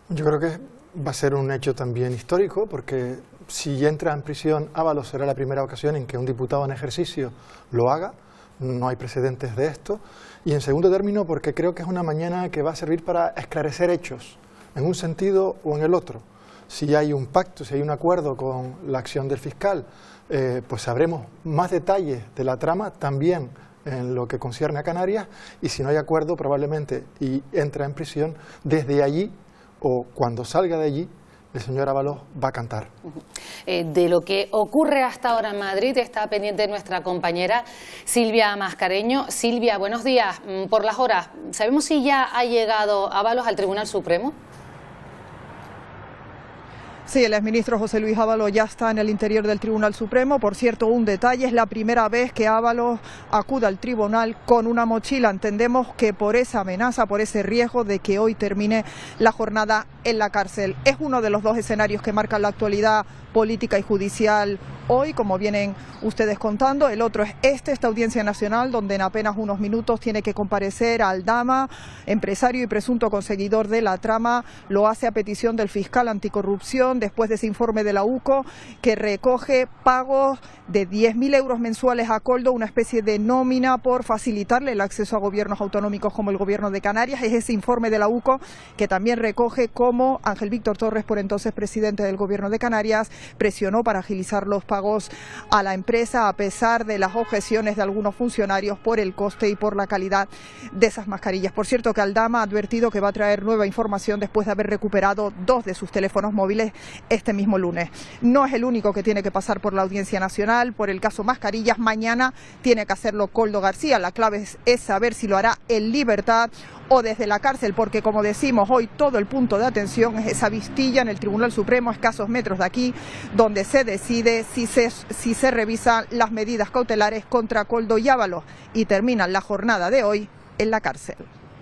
Yo creo que va a ser un hecho también histórico, porque si entra en prisión Ábalos será la primera ocasión en que un diputado en ejercicio lo haga. No hay precedentes de esto. Y en segundo término, porque creo que es una mañana que va a servir para esclarecer hechos, en un sentido o en el otro. Si hay un pacto, si hay un acuerdo con la acción del fiscal, pues sabremos más detalles de la trama también en lo que concierne a Canarias, y si no hay acuerdo probablemente y entra en prisión, desde allí o cuando salga de allí el señor Ábalos va a cantar. De lo que ocurre hasta ahora en Madrid está pendiente nuestra compañera Silvia Mascareño. Silvia, buenos días. Por las horas, ¿sabemos si ya ha llegado Ábalos al Tribunal Supremo? Sí, el exministro José Luis Ábalos ya está en el interior del Tribunal Supremo. Por cierto, un detalle, es la primera vez que Ábalos acude al tribunal con una mochila. Entendemos que por esa amenaza, por ese riesgo de que hoy termine la jornada en la cárcel. Es uno de los dos escenarios que marcan la actualidad política y judicial hoy, como vienen ustedes contando. El otro es esta audiencia nacional, donde en apenas unos minutos tiene que comparecer Aldama, empresario y presunto conseguidor de la trama. Lo hace a petición del fiscal anticorrupción, después de ese informe de la UCO, que recoge pagos de 10.000 euros mensuales a Koldo, una especie de nómina por facilitarle el acceso a gobiernos autonómicos como el gobierno de Canarias. Es ese informe de la UCO que también recoge cómo Ángel Víctor Torres, por entonces presidente del gobierno de Canarias, presionó para agilizar los pagos a la empresa, a pesar de las objeciones de algunos funcionarios por el coste y por la calidad de esas mascarillas. Por cierto, que Aldama ha advertido que va a traer nueva información después de haber recuperado 2 de sus teléfonos móviles este mismo lunes. No es el único que tiene que pasar por la Audiencia Nacional, por el caso mascarillas. Mañana tiene que hacerlo Koldo García. La clave es saber si lo hará en libertad o desde la cárcel, porque como decimos hoy, todo el punto de atención es esa vistilla en el Tribunal Supremo, a escasos metros de aquí, donde se decide si se revisan las medidas cautelares contra Koldo y Ábalos, y terminan la jornada de hoy en la cárcel.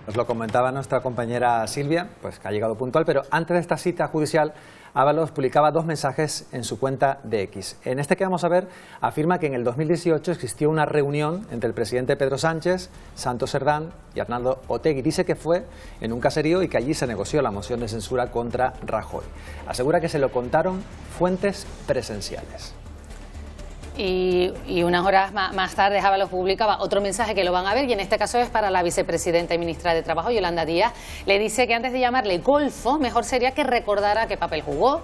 Nos lo comentaba nuestra compañera Silvia, pues que ha llegado puntual, pero antes de esta cita judicial, Ábalos publicaba 2 mensajes en su cuenta de X. En este que vamos a ver, afirma que en el 2018 existió una reunión entre el presidente Pedro Sánchez, Santos Cerdán y Arnaldo Otegi. Dice que fue en un caserío y que allí se negoció la moción de censura contra Rajoy. Asegura que se lo contaron fuentes presenciales. Y unas horas más tarde Ábalos publicaba otro mensaje que lo van a ver, y en este caso es para la vicepresidenta y ministra de Trabajo, Yolanda Díaz. Le dice que antes de llamarle golfo, mejor sería que recordara qué papel jugó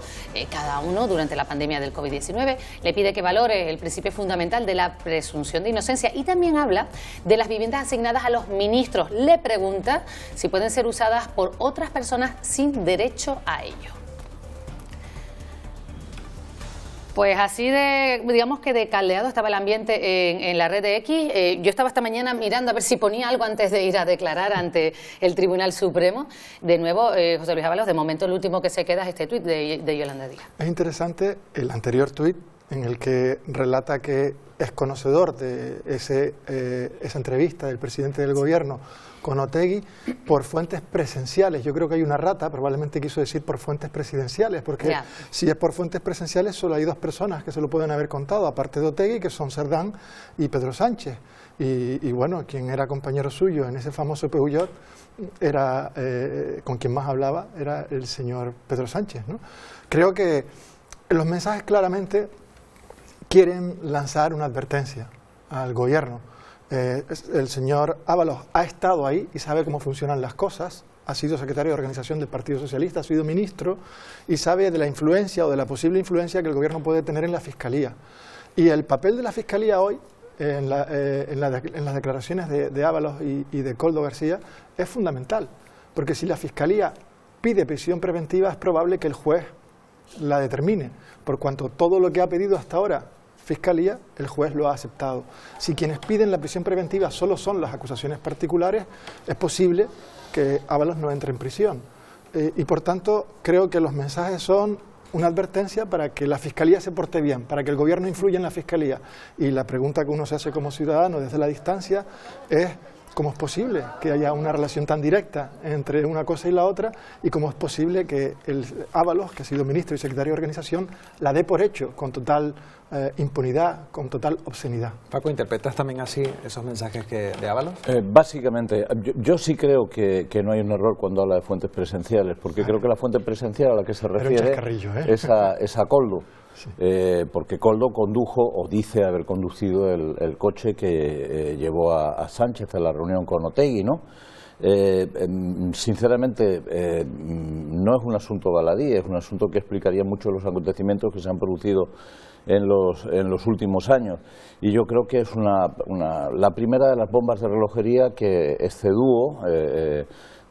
cada uno durante la pandemia del COVID-19. Le pide que valore el principio fundamental de la presunción de inocencia, y también habla de las viviendas asignadas a los ministros. Le pregunta si pueden ser usadas por otras personas sin derecho a ello. Pues así de, digamos que de caldeado estaba el ambiente en la red de X. Yo estaba esta mañana mirando a ver si ponía algo antes de ir a declarar ante el Tribunal Supremo. De nuevo, José Luis Ábalos, de momento el último que se queda es este tuit de Yolanda Díaz. Es interesante el anterior tuit en el que relata que es conocedor de esa entrevista del presidente del gobierno con Otegi por fuentes presenciales. Yo creo que hay una rata, probablemente quiso decir por fuentes presidenciales, porque si es por fuentes presenciales solo hay 2 personas que se lo pueden haber contado, aparte de Otegi, que son Cerdán y Pedro Sánchez. Y bueno, quien era compañero suyo en ese famoso Peugeot, era, con quien más hablaba, era el señor Pedro Sánchez, ¿no? Creo que los mensajes claramente quieren lanzar una advertencia al gobierno. El señor Ábalos ha estado ahí y sabe cómo funcionan las cosas, ha sido secretario de organización del Partido Socialista, ha sido ministro y sabe de la influencia o de la posible influencia que el gobierno puede tener en la Fiscalía. Y el papel de la Fiscalía hoy, en las declaraciones de Ábalos y de Koldo García, es fundamental, porque si la Fiscalía pide prisión preventiva es probable que el juez la determine, por cuanto todo lo que ha pedido hasta ahora Fiscalía, el juez lo ha aceptado. Si quienes piden la prisión preventiva solo son las acusaciones particulares, es posible que Ábalos no entre en prisión. Y por tanto, creo que los mensajes son una advertencia para que la Fiscalía se porte bien, para que el gobierno influya en la Fiscalía. Y la pregunta que uno se hace como ciudadano desde la distancia es cómo es posible que haya una relación tan directa entre una cosa y la otra, y cómo es posible que el Ábalos, que ha sido ministro y secretario de organización, la dé por hecho con total impunidad, con total obscenidad. Paco, ¿interpretas también así esos mensajes de Ábalos? Básicamente, yo sí creo que no hay un error cuando habla de fuentes presenciales, porque creo que la fuente presencial a la que se refiere es a Koldo. Sí. Porque Koldo condujo, o dice haber conducido, el coche que llevó a Sánchez a la reunión con Otegi, ¿no? Sinceramente, no es un asunto baladí, es un asunto que explicaría mucho los acontecimientos que se han producido en los últimos años, y yo creo que es la primera de las bombas de relojería que este dúo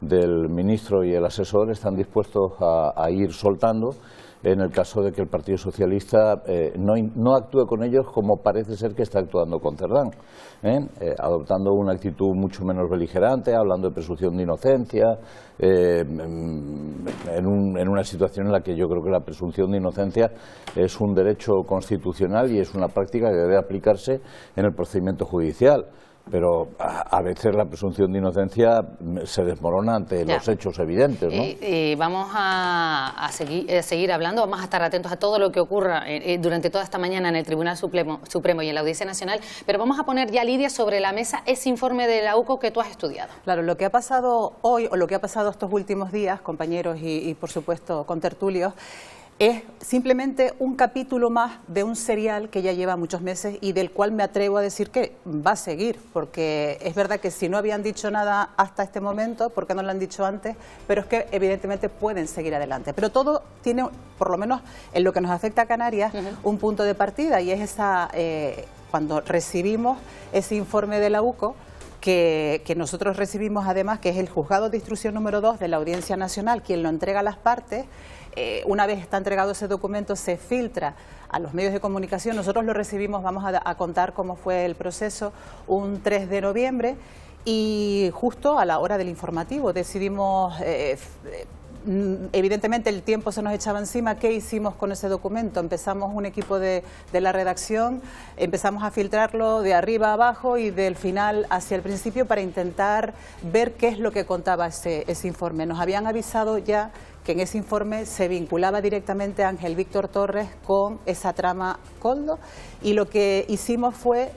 del ministro y el asesor están dispuestos a ir soltando en el caso de que el Partido Socialista no actúe con ellos como parece ser que está actuando con Cerdán, adoptando una actitud mucho menos beligerante, hablando de presunción de inocencia, en una situación en la que yo creo que la presunción de inocencia es un derecho constitucional y es una práctica que debe aplicarse en el procedimiento judicial. Pero a veces la presunción de inocencia se desmorona ante los hechos evidentes, ¿no? Vamos a seguir hablando, vamos a estar atentos a todo lo que ocurra durante toda esta mañana en el Tribunal Supremo y en la Audiencia Nacional, pero vamos a poner ya, Lidia, sobre la mesa ese informe de la UCO que tú has estudiado. Claro, lo que ha pasado hoy, o lo que ha pasado estos últimos días, compañeros y por supuesto contertulios, es simplemente un capítulo más de un serial que ya lleva muchos meses y del cual me atrevo a decir que va a seguir, porque es verdad que si no habían dicho nada hasta este momento, ¿por qué no lo han dicho antes? Pero es que evidentemente pueden seguir adelante. Pero todo tiene, por lo menos en lo que nos afecta a Canarias, un punto de partida, y es cuando recibimos ese informe de la UCO, que nosotros recibimos además, que es el Juzgado de Instrucción número 2 de la Audiencia Nacional, quien lo entrega a las partes. Una vez está entregado ese documento, se filtra a los medios de comunicación. Nosotros lo recibimos, vamos a contar cómo fue el proceso, un 3 de noviembre, y justo a la hora del informativo decidimos, evidentemente el tiempo se nos echaba encima. ¿Qué hicimos con ese documento? Empezamos un equipo de la redacción, empezamos a filtrarlo de arriba a abajo y del final hacia el principio para intentar ver qué es lo que contaba ese informe. Nos habían avisado ya que en ese informe se vinculaba directamente a Ángel Víctor Torres con esa trama Koldo, y lo que hicimos fue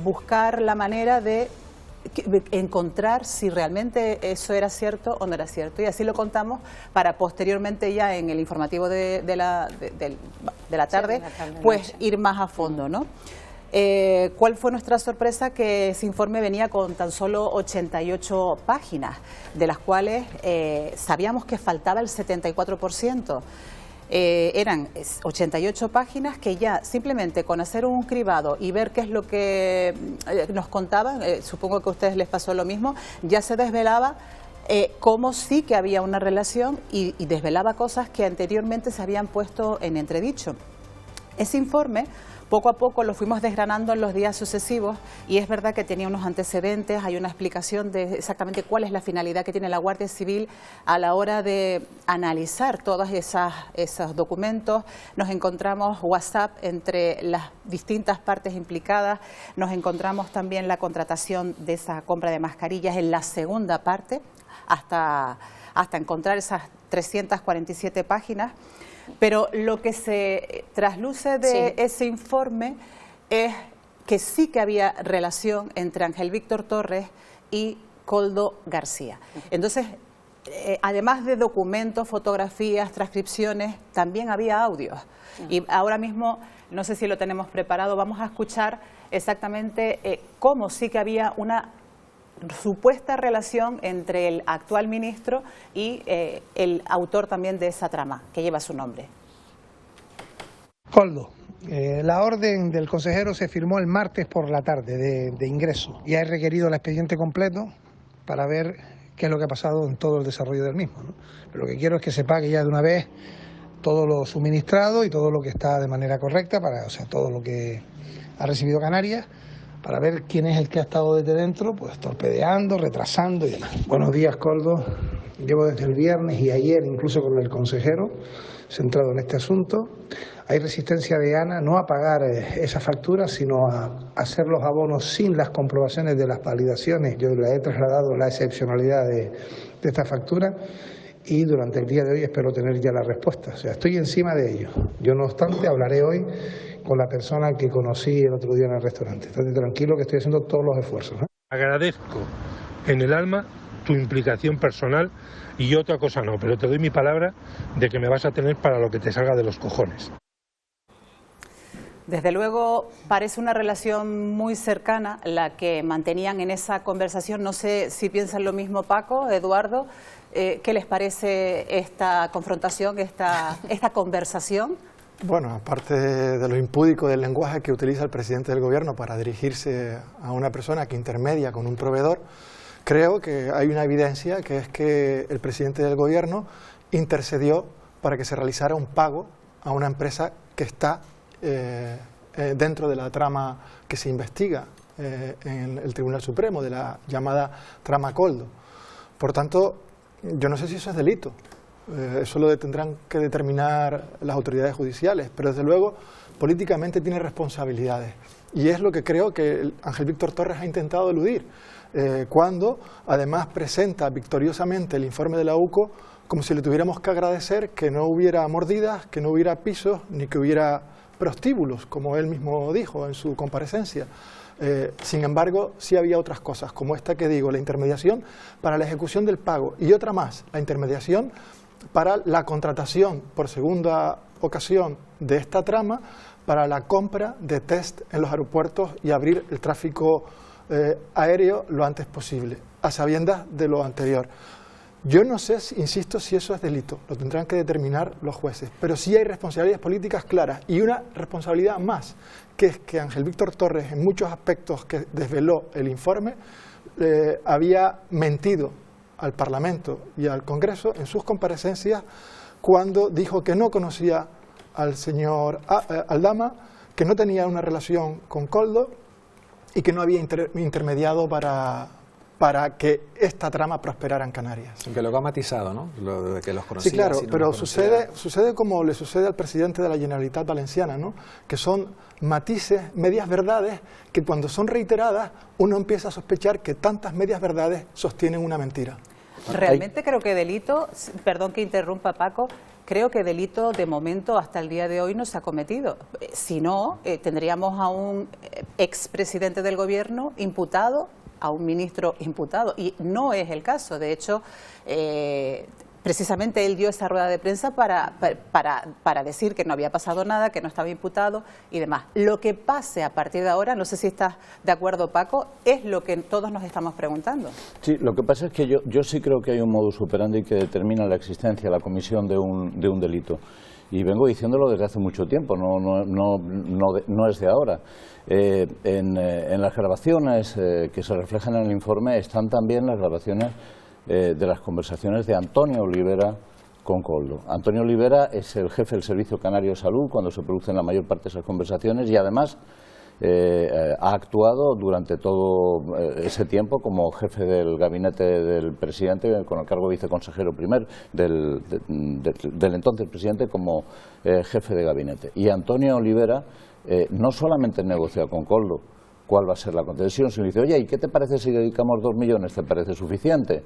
buscar la manera de encontrar si realmente eso era cierto o no era cierto, y así lo contamos para posteriormente ya en el informativo de la tarde, pues ir más a fondo, ¿no? ¿Cuál fue nuestra sorpresa? Que ese informe venía con tan solo 88 páginas, de las cuales sabíamos que faltaba el 74%. Eran 88 páginas que ya simplemente con hacer un cribado y ver qué es lo que nos contaban, supongo que a ustedes les pasó lo mismo, ya se desvelaba cómo sí que había una relación y desvelaba cosas que anteriormente se habían puesto en entredicho. Ese informe poco a poco lo fuimos desgranando en los días sucesivos, y es verdad que tenía unos antecedentes, hay una explicación de exactamente cuál es la finalidad que tiene la Guardia Civil a la hora de analizar todos esos documentos. Nos encontramos WhatsApp entre las distintas partes implicadas, nos encontramos también la contratación de esa compra de mascarillas en la segunda parte, hasta encontrar esas 347 páginas. Pero lo que se trasluce de ese informe es que sí que había relación entre Ángel Víctor Torres y Koldo García. Entonces, además de documentos, fotografías, transcripciones, también había audios. Y ahora mismo, no sé si lo tenemos preparado, vamos a escuchar exactamente cómo sí que había una supuesta relación entre el actual ministro y el autor también de esa trama, que lleva su nombre. Koldo, la orden del consejero se firmó el martes por la tarde de ingreso. Ya he requerido el expediente completo para ver qué es lo que ha pasado en todo el desarrollo del mismo, ¿no? Pero lo que quiero es que se pague ya de una vez todo lo suministrado y todo lo que está de manera correcta, o sea, todo lo que ha recibido Canarias, para ver quién es el que ha estado desde dentro, pues torpedeando, retrasando y demás. Buenos días, Koldo. Llevo desde el viernes y ayer, incluso con el consejero, centrado en este asunto. Hay resistencia de ANA no a pagar esas facturas, sino a hacer los abonos sin las comprobaciones de las validaciones. Yo le he trasladado la excepcionalidad de esta factura y durante el día de hoy espero tener ya la respuesta. O sea, estoy encima de ello. Yo, no obstante, hablaré hoy con la persona que conocí el otro día en el restaurante. Estate tranquilo que estoy haciendo todos los esfuerzos, ¿no? Agradezco en el alma tu implicación personal y otra cosa no, pero te doy mi palabra de que me vas a tener para lo que te salga de los cojones. Desde luego parece una relación muy cercana la que mantenían en esa conversación. No sé si piensan lo mismo Paco, Eduardo. ¿Qué les parece esta confrontación, esta conversación? Bueno, aparte de lo impúdico del lenguaje que utiliza el presidente del gobierno para dirigirse a una persona que intermedia con un proveedor, creo que hay una evidencia, que es que el presidente del gobierno intercedió para que se realizara un pago a una empresa que está dentro de la trama que se investiga en el Tribunal Supremo, de la llamada trama Coldo. Por tanto, yo no sé si eso es delito. Eso lo tendrán que determinar las autoridades judiciales, pero desde luego políticamente tiene responsabilidades. Y es lo que creo que Ángel Víctor Torres ha intentado eludir, cuando además presenta victoriosamente el informe de la UCO como si le tuviéramos que agradecer que no hubiera mordidas, que no hubiera pisos, ni que hubiera prostíbulos, como él mismo dijo en su comparecencia. Sin embargo, sí había otras cosas, como esta que digo, la intermediación para la ejecución del pago, y otra más, la intermediación para la contratación por segunda ocasión de esta trama para la compra de test en los aeropuertos y abrir el tráfico aéreo lo antes posible, a sabiendas de lo anterior. Yo no sé, insisto, si eso es delito, lo tendrán que determinar los jueces, pero sí hay responsabilidades políticas claras y una responsabilidad más, que es que Ángel Víctor Torres, en muchos aspectos que desveló el informe, había mentido al Parlamento y al Congreso en sus comparecencias cuando dijo que no conocía al señor Aldama, que no tenía una relación con Coldo y que no había intermediado para que esta trama prosperara en Canarias. Que lo ha matizado, ¿no? Lo de que los conocía. Sí, claro, si no pero los conocía. sucede como le sucede al presidente de la Generalitat Valenciana, ¿no? Que son matices, medias verdades, que cuando son reiteradas uno empieza a sospechar que tantas medias verdades sostienen una mentira. Realmente creo que delito, perdón que interrumpa Paco, creo que delito de momento hasta el día de hoy no se ha cometido. Si no, tendríamos a un expresidente del gobierno imputado, a un ministro imputado, y no es el caso. De hecho, precisamente él dio esa rueda de prensa para decir que no había pasado nada, que no estaba imputado y demás. Lo que pase a partir de ahora, no sé si estás de acuerdo Paco, es lo que todos nos estamos preguntando. Sí, lo que pasa es que yo sí creo que hay un modus operandi que determina la existencia, la comisión de un delito. Y vengo diciéndolo desde hace mucho tiempo, no es de ahora. En las grabaciones que se reflejan en el informe están también las grabaciones de las conversaciones de Antonio Olivera con Coldo. Antonio Olivera es el jefe del Servicio Canario de Salud cuando se producen la mayor parte de esas conversaciones y además ha actuado durante todo ese tiempo como jefe del gabinete del presidente, con el cargo de viceconsejero primero del entonces presidente como jefe de gabinete. Y Antonio Olivera no solamente negocia con Coldo cuál va a ser la concesión, sino dice, oye, ¿y qué te parece si dedicamos 2 millones? ¿Te parece suficiente?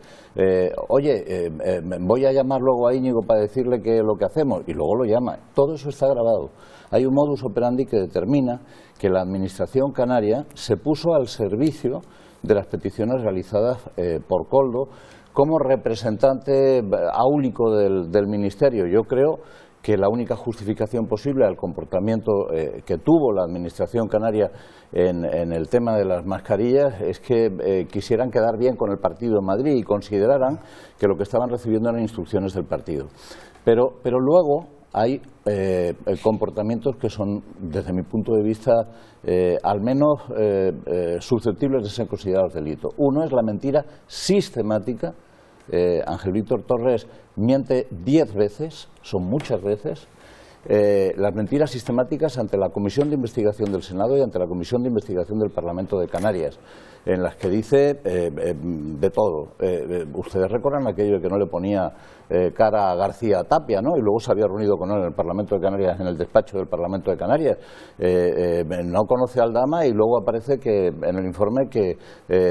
Voy a llamar luego a Íñigo para decirle que lo que hacemos, y luego lo llama. Todo eso está grabado. Hay un modus operandi que determina que la Administración canaria se puso al servicio de las peticiones realizadas por Coldo como representante áulico del Ministerio. Yo creo que la única justificación posible al comportamiento que tuvo la Administración canaria en el tema de las mascarillas es que quisieran quedar bien con el partido en Madrid y consideraran que lo que estaban recibiendo eran instrucciones del partido. Pero luego hay comportamientos que son, desde mi punto de vista, al menos susceptibles de ser considerados delito. Uno es la mentira sistemática. Ángel Víctor Torres miente 10 veces, son muchas veces, las mentiras sistemáticas ante la Comisión de Investigación del Senado y ante la Comisión de Investigación del Parlamento de Canarias, en las que dice de todo. Ustedes recuerdan aquello de que no le ponía cara a García Tapia, ¿no? Y luego se había reunido con él en el Parlamento de Canarias, en el despacho del Parlamento de Canarias. No conoce a Aldama y luego aparece que en el informe que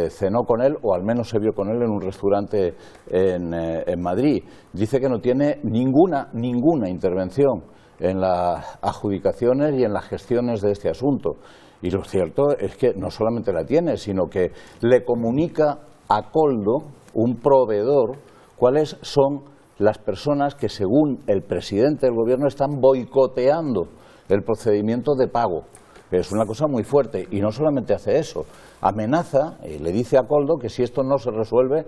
cenó con él, o al menos se vio con él en un restaurante en Madrid. Dice que no tiene ninguna intervención en las adjudicaciones y en las gestiones de este asunto. Y lo cierto es que no solamente la tiene, sino que le comunica a Koldo, un proveedor, cuáles son las personas que, según el presidente del gobierno, están boicoteando el procedimiento de pago. Es una cosa muy fuerte, y no solamente hace eso, amenaza y le dice a Koldo que si esto no se resuelve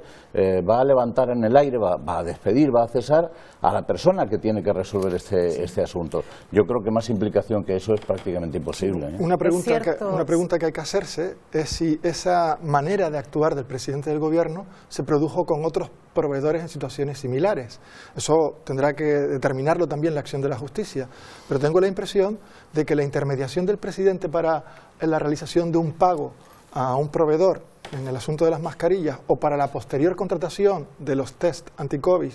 va a levantar en el aire, va a despedir, va a cesar a la persona que tiene que resolver este asunto. Yo creo que más implicación que eso es prácticamente imposible, ¿eh? Una pregunta que hay que hacerse es si esa manera de actuar del presidente del gobierno se produjo con otros proveedores en situaciones similares. Eso tendrá que determinarlo también la acción de la justicia, pero tengo la impresión de que la intermediación del presidente para la realización de un pago a un proveedor en el asunto de las mascarillas o para la posterior contratación de los test anti-COVID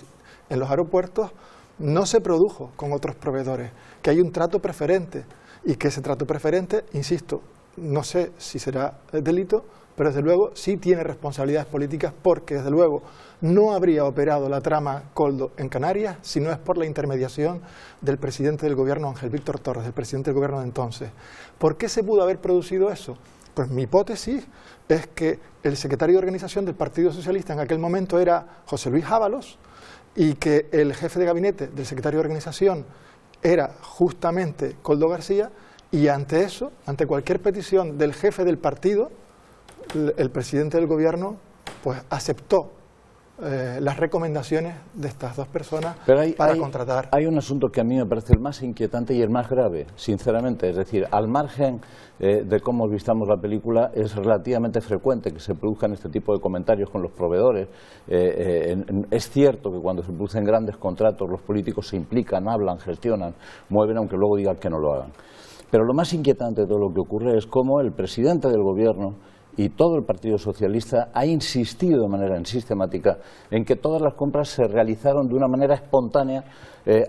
en los aeropuertos no se produjo con otros proveedores, que hay un trato preferente y que ese trato preferente, insisto, no sé si será delito, pero desde luego sí tiene responsabilidades políticas, porque desde luego no habría operado la trama Koldo en Canarias si no es por la intermediación del presidente del gobierno, Ángel Víctor Torres, del presidente del gobierno de entonces. ¿Por qué se pudo haber producido eso? Pues mi hipótesis es que el secretario de organización del Partido Socialista en aquel momento era José Luis Ábalos, y que el jefe de gabinete del secretario de organización era justamente Koldo García, y ante eso, ante cualquier petición del jefe del partido, el presidente del gobierno pues aceptó las recomendaciones de estas dos personas para contratar. Hay un asunto que a mí me parece el más inquietante y el más grave, sinceramente. Es decir, al margen de cómo vistamos la película, es relativamente frecuente que se produzcan este tipo de comentarios con los proveedores. Es cierto que cuando se producen grandes contratos los políticos se implican, hablan, gestionan, mueven, aunque luego digan que no lo hagan. Pero lo más inquietante de todo lo que ocurre es cómo el presidente del gobierno y todo el Partido Socialista ha insistido de manera sistemática en que todas las compras se realizaron de una manera espontánea,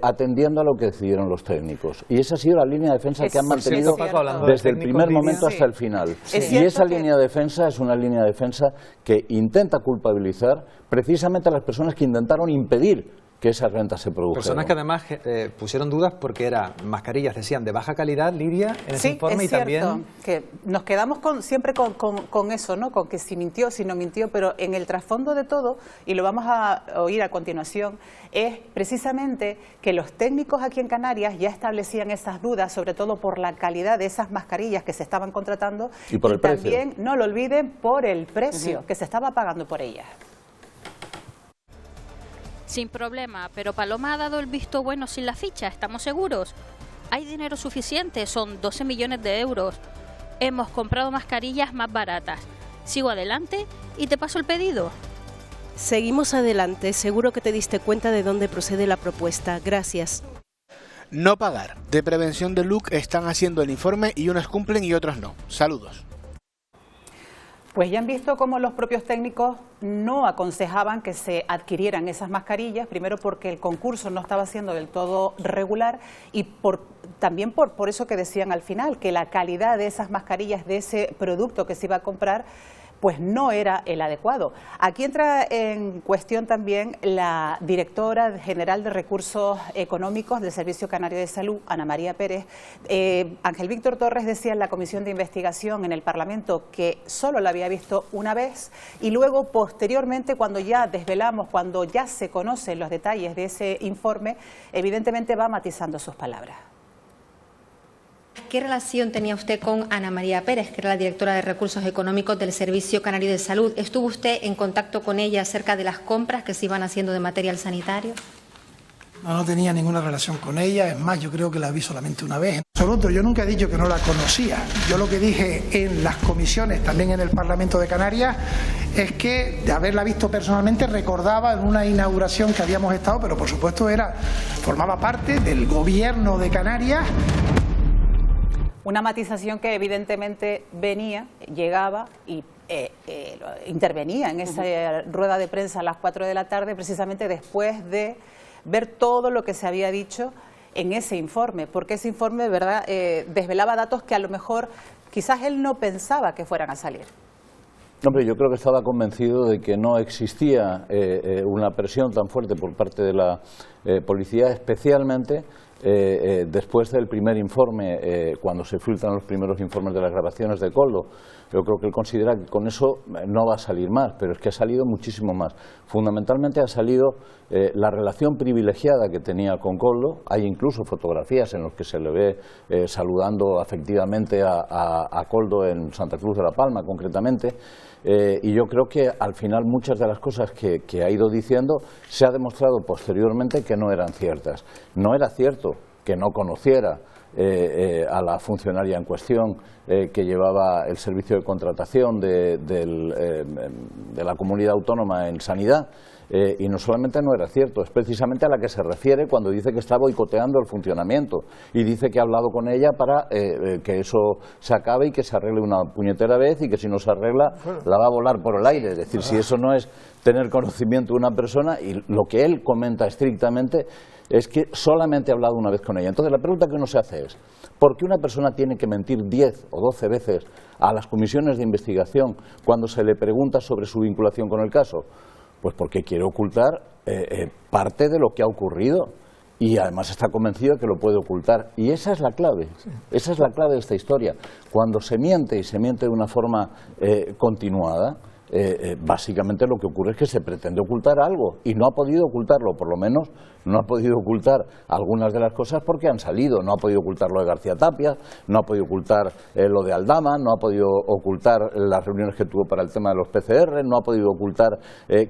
atendiendo a lo que decidieron los técnicos. Y esa ha sido la línea de defensa que han mantenido desde el primer momento hasta el final. Y esa línea de defensa es una línea de defensa que intenta culpabilizar precisamente a las personas que intentaron impedir que esas rentas se produjeran. Personas que además pusieron dudas porque eran mascarillas, decían, de baja calidad, Lidia, en ese informe. Es cierto, y también que nos quedamos siempre con eso, ¿no? Con que si mintió, si no mintió, pero en el trasfondo de todo, y lo vamos a oír a continuación, es precisamente que los técnicos aquí en Canarias ya establecían esas dudas, sobre todo por la calidad de esas mascarillas que se estaban contratando, y por el precio. También, no lo olviden, por el precio que se estaba pagando por ellas. Sin problema, pero Paloma ha dado el visto bueno sin la ficha, ¿estamos seguros? Hay dinero suficiente, son 12 millones de euros. Hemos comprado mascarillas más baratas. Sigo adelante y te paso el pedido. Seguimos adelante, seguro que te diste cuenta de dónde procede la propuesta. Gracias. No pagar. De prevención de LUC están haciendo el informe y unos cumplen y otros no. Saludos. Pues ya han visto cómo los propios técnicos no aconsejaban que se adquirieran esas mascarillas, primero porque el concurso no estaba siendo del todo regular y también por eso que decían al final, que la calidad de esas mascarillas, de ese producto que se iba a comprar, pues no era el adecuado. Aquí entra en cuestión también la directora general de Recursos Económicos del Servicio Canario de Salud, Ana María Pérez. Ángel Víctor Torres decía en la comisión de investigación en el Parlamento que solo la había visto una vez y luego posteriormente, cuando ya desvelamos, cuando ya se conocen los detalles de ese informe, evidentemente va matizando sus palabras. ¿Qué relación tenía usted con Ana María Pérez, que era la directora de Recursos Económicos del Servicio Canario de Salud? ¿Estuvo usted en contacto con ella acerca de las compras que se iban haciendo de material sanitario? No tenía ninguna relación con ella, es más, yo creo que la vi solamente una vez. Absoluto, yo nunca he dicho que no la conocía. Yo lo que dije en las comisiones, también en el Parlamento de Canarias, es que de haberla visto personalmente recordaba en una inauguración que habíamos estado, pero por supuesto formaba parte del gobierno de Canarias. Una matización que evidentemente llegaba y intervenía en esa rueda de prensa a las 4 de la tarde, precisamente después de ver todo lo que se había dicho en ese informe, porque ese informe, ¿verdad?, desvelaba datos que a lo mejor quizás él no pensaba que fueran a salir. Hombre, yo creo que estaba convencido de que no existía una presión tan fuerte por parte de la policía, especialmente después del primer informe, cuando se filtran los primeros informes de las grabaciones de Koldo. Yo creo que él considera que con eso no va a salir más, pero es que ha salido muchísimo más. Fundamentalmente ha salido la relación privilegiada que tenía con Koldo. Hay incluso fotografías en las que se le ve saludando afectivamente a Koldo en Santa Cruz de la Palma, concretamente. Y yo creo que al final muchas de las cosas que ha ido diciendo se ha demostrado posteriormente que no eran ciertas. No era cierto que no conociera a la funcionaria en cuestión que llevaba el servicio de contratación de la comunidad autónoma en sanidad. Y no solamente no era cierto, es precisamente a la que se refiere cuando dice que está boicoteando el funcionamiento y dice que ha hablado con ella para que eso se acabe y que se arregle una puñetera vez, y que si no se arregla la va a volar por el aire. Es decir, si eso no es tener conocimiento de una persona, y lo que él comenta estrictamente es que solamente ha hablado una vez con ella. Entonces la pregunta que uno se hace es, ¿por qué una persona tiene que mentir 10 o 12 veces a las comisiones de investigación cuando se le pregunta sobre su vinculación con el caso? Pues porque quiere ocultar parte de lo que ha ocurrido, y además está convencido de que lo puede ocultar. Y esa es la clave, esa es la clave de esta historia. Cuando se miente, y se miente de una forma continuada, básicamente lo que ocurre es que se pretende ocultar algo, y no ha podido ocultarlo, por lo menos no ha podido ocultar algunas de las cosas porque han salido. No ha podido ocultar lo de García Tapia, no ha podido ocultar lo de Aldama, no ha podido ocultar las reuniones que tuvo para el tema de los PCR, no ha podido ocultar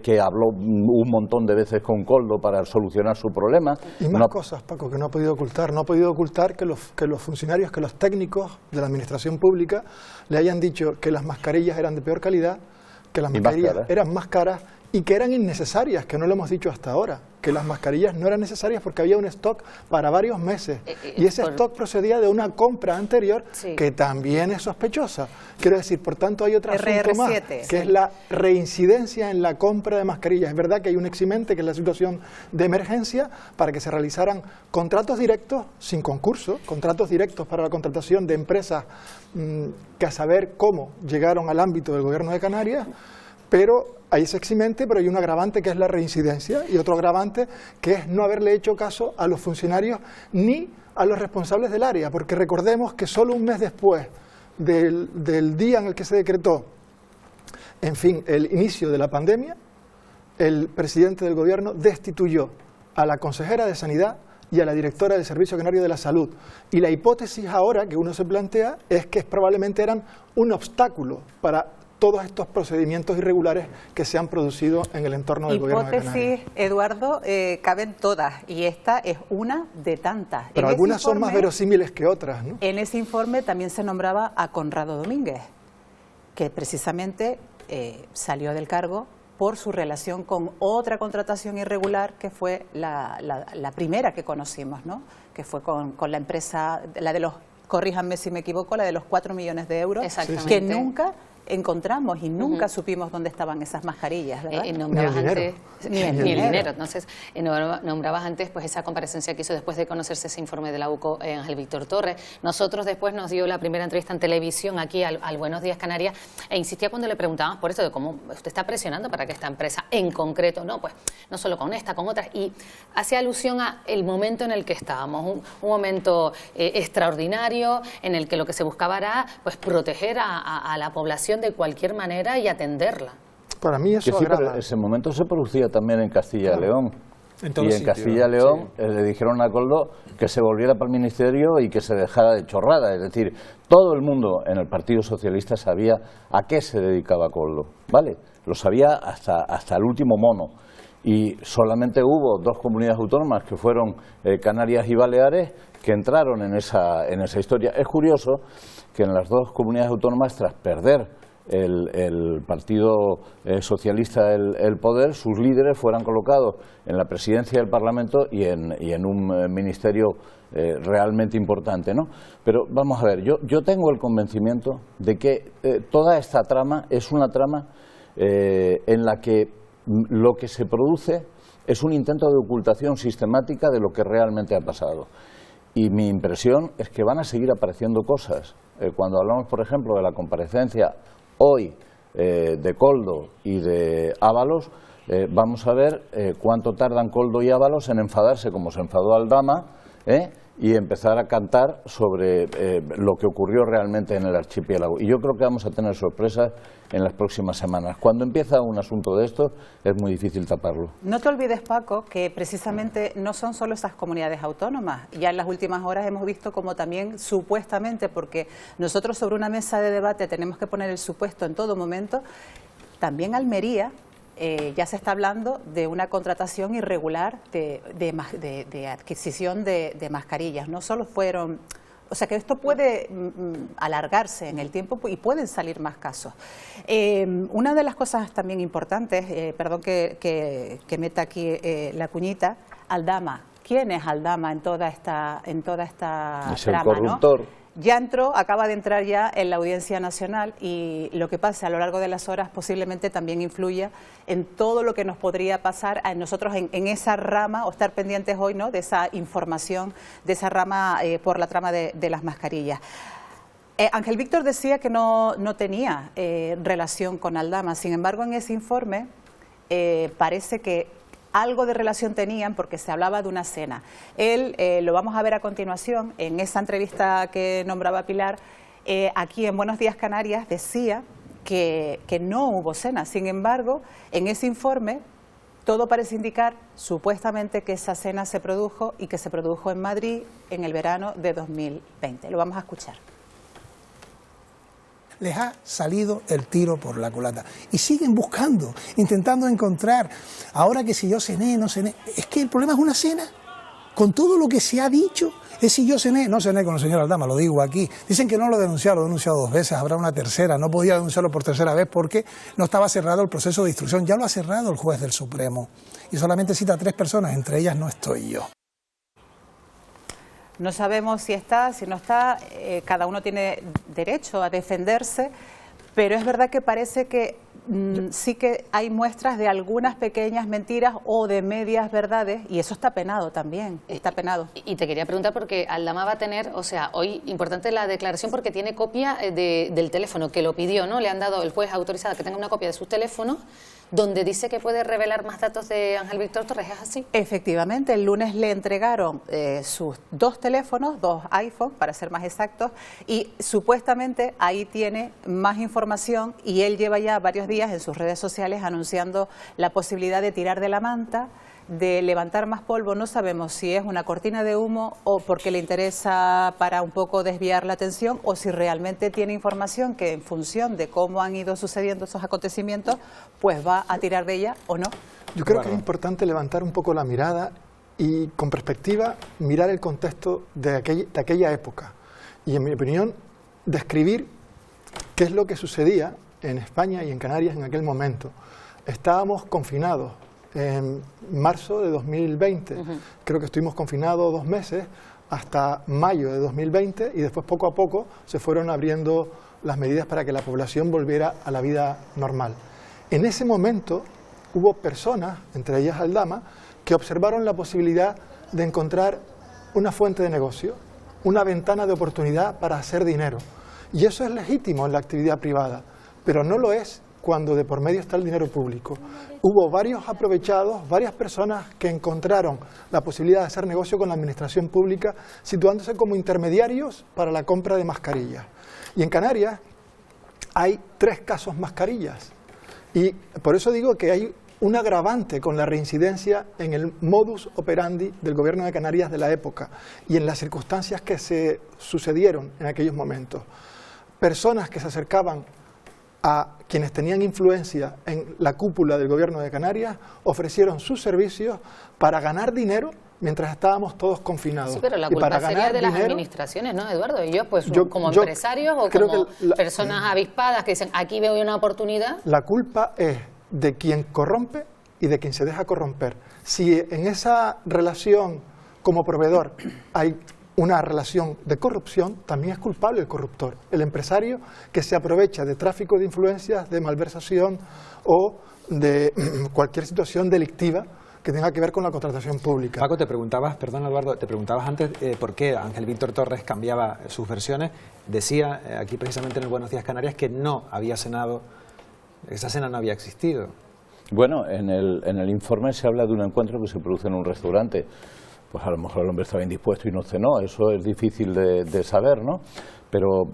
que habló un montón de veces con Koldo para solucionar su problema. Y más cosas, Paco, que no ha podido ocultar. No ha podido ocultar que los funcionarios, que los técnicos de la administración pública le hayan dicho que las mascarillas eran de peor calidad, que las mascarillas eran más caras y que eran innecesarias, que no lo hemos dicho hasta ahora, que las mascarillas no eran necesarias porque había un stock para varios meses, y ese stock procedía de una compra anterior que también es sospechosa. Quiero decir, por tanto hay otro asunto más, que es la reincidencia en la compra de mascarillas. Es verdad que hay un eximente, que es la situación de emergencia, para que se realizaran contratos directos sin concurso, contratos directos para la contratación de empresas que a saber cómo llegaron al ámbito del Gobierno de Canarias, pero hay ese eximente, pero hay un agravante que es la reincidencia, y otro agravante que es no haberle hecho caso a los funcionarios ni a los responsables del área, porque recordemos que solo un mes después del día en el que se decretó, en fin, el inicio de la pandemia, el presidente del Gobierno destituyó a la consejera de Sanidad y a la directora del Servicio Canario de la Salud. Y la hipótesis ahora que uno se plantea es que probablemente eran un obstáculo para todos estos procedimientos irregulares que se han producido en el entorno del Gobierno de Canarias. Hipótesis, Eduardo, caben todas, y esta es una de tantas. Pero algunas son más verosímiles que otras, ¿no? En ese informe también se nombraba a Conrado Domínguez, que precisamente salió del cargo por su relación con otra contratación irregular, que fue la primera que conocimos, ¿no? Que fue con la empresa, la de los, corríjanme si me equivoco, la de los 4 millones de euros, que nunca encontramos y nunca supimos dónde estaban esas mascarillas, ¿verdad? Nombrabas antes, ni el dinero. Entonces, nombrabas antes pues esa comparecencia que hizo después de conocerse ese informe de la UCO, Ángel Víctor Torres. Nosotros después nos dio la primera entrevista en televisión aquí al Buenos Días Canarias, e insistía cuando le preguntábamos por esto de cómo usted está presionando para que esta empresa en concreto, no, pues no solo con esta, con otras, y hacía alusión a el momento en el que estábamos, un momento extraordinario en el que lo que se buscaba era pues proteger a la población de cualquier manera y atenderla. Para mí eso agrava. Ese momento se producía también en Castilla y León. Y en Castilla y León le dijeron a Koldo que se volviera para el ministerio y que se dejara de chorrada. Es decir, todo el mundo en el Partido Socialista sabía a qué se dedicaba Koldo, ¿vale? Lo sabía hasta el último mono. Y solamente hubo 2 comunidades autónomas, que fueron Canarias y Baleares, que entraron en esa historia. Es curioso que en las dos comunidades autónomas, tras perder el Partido Socialista el poder, sus líderes fueran colocados en la presidencia del Parlamento y en un ministerio realmente importante, ¿no? Pero vamos a ver, yo tengo el convencimiento de que toda esta trama es una trama en la que lo que se produce es un intento de ocultación sistemática de lo que realmente ha pasado. Y mi impresión es que van a seguir apareciendo cosas. Cuando hablamos, por ejemplo, de la comparecencia hoy de Koldo y de Ábalos, vamos a ver cuánto tardan Koldo y Ábalos en enfadarse, como se enfadó Aldama, y empezar a cantar sobre lo que ocurrió realmente en el archipiélago. Y yo creo que vamos a tener sorpresas en las próximas semanas. Cuando empieza un asunto de estos es muy difícil taparlo. No te olvides, Paco, que precisamente no son solo esas comunidades autónomas. Ya en las últimas horas hemos visto como también supuestamente, porque nosotros sobre una mesa de debate tenemos que poner el supuesto en todo momento, también Almería ya se está hablando de una contratación irregular de adquisición de mascarillas. No solo fueron... O sea que esto puede alargarse en el tiempo y pueden salir más casos. Una de las cosas también importantes, perdón que meta aquí la cuñita, Aldama. ¿Quién es Aldama en toda esta es trama, el corruptor, ¿no? Ya acaba de entrar ya en la Audiencia Nacional y lo que pase a lo largo de las horas posiblemente también influya en todo lo que nos podría pasar a nosotros en esa rama, o estar pendientes hoy, ¿no?, de esa información, de esa rama por la trama de las mascarillas. Ángel Víctor decía que no tenía relación con Aldama, sin embargo en ese informe parece que algo de relación tenían porque se hablaba de una cena. Él, lo vamos a ver a continuación, en esa entrevista que nombraba Pilar, aquí en Buenos Días Canarias decía que no hubo cena. Sin embargo, en ese informe todo parece indicar supuestamente que esa cena se produjo y que se produjo en Madrid en el verano de 2020. Lo vamos a escuchar. Les ha salido el tiro por la culata y siguen buscando, intentando encontrar, ahora que si yo cené, no cené, es que el problema es una cena, con todo lo que se ha dicho, es si yo cené, no cené con el señor Aldama, lo digo aquí, dicen que no lo he denunciado 2 veces, habrá una tercera, no podía denunciarlo por tercera vez porque no estaba cerrado el proceso de instrucción, ya lo ha cerrado el juez del Supremo y solamente cita a 3 personas, entre ellas no estoy yo. No sabemos si está, si no está, cada uno tiene derecho a defenderse, pero es verdad que parece que sí que hay muestras de algunas pequeñas mentiras o de medias verdades, y eso está penado también, está penado. Y te quería preguntar porque Aldama va a tener, o sea, hoy importante la declaración porque tiene copia del teléfono que lo pidió, ¿no? Le han dado el juez autorizado que tenga una copia de su teléfono, donde dice que puede revelar más datos de Ángel Víctor Torres, ¿es así? Efectivamente, el lunes le entregaron sus 2 teléfonos, 2 iPhones, para ser más exactos, y supuestamente ahí tiene más información y él lleva ya varios días en sus redes sociales anunciando la posibilidad de tirar de la manta, de levantar más polvo. No sabemos si es una cortina de humo o porque le interesa para un poco desviar la atención o si realmente tiene información que en función de cómo han ido sucediendo esos acontecimientos, pues va a tirar de ella o no. Yo creo que es importante levantar un poco la mirada y con perspectiva mirar el contexto de aquella época y, en mi opinión, describir qué es lo que sucedía en España y en Canarias en aquel momento. Estábamos confinados en marzo de 2020, creo que estuvimos confinados 2 meses hasta mayo de 2020 y después poco a poco se fueron abriendo las medidas para que la población volviera a la vida normal. En ese momento hubo personas, entre ellas Aldama, que observaron la posibilidad de encontrar una fuente de negocio, una ventana de oportunidad para hacer dinero. Y eso es legítimo en la actividad privada, pero no lo es cuando de por medio está el dinero público. Hubo varios aprovechados, varias personas que encontraron la posibilidad de hacer negocio con la administración pública, situándose como intermediarios para la compra de mascarillas. Y en Canarias hay 3 casos mascarillas. Y por eso digo que hay un agravante con la reincidencia en el modus operandi del gobierno de Canarias de la época y en las circunstancias que se sucedieron en aquellos momentos. Personas que se acercaban a quienes tenían influencia en la cúpula del gobierno de Canarias ofrecieron sus servicios para ganar dinero mientras estábamos todos confinados. Sí, pero la y culpa para sería ganar de las dinero, administraciones, ¿no, Eduardo? Ellos, pues, yo como empresarios o creo como que personas avispadas que dicen, aquí veo una oportunidad. La culpa es de quien corrompe y de quien se deja corromper. Si en esa relación como proveedor hay una relación de corrupción, también es culpable el corruptor, el empresario que se aprovecha de tráfico de influencias, de malversación o de cualquier situación delictiva que tenga que ver con la contratación pública. Paco, te preguntabas, perdón Eduardo, te preguntabas antes por qué Ángel Víctor Torres cambiaba sus versiones. Decía aquí precisamente en el Buenos Días Canarias que no había cenado, esa cena no había existido. Bueno, en el informe se habla de un encuentro que se produce en un restaurante. Pues a lo mejor el hombre estaba indispuesto y no cenó, eso es difícil de saber, ¿no? Pero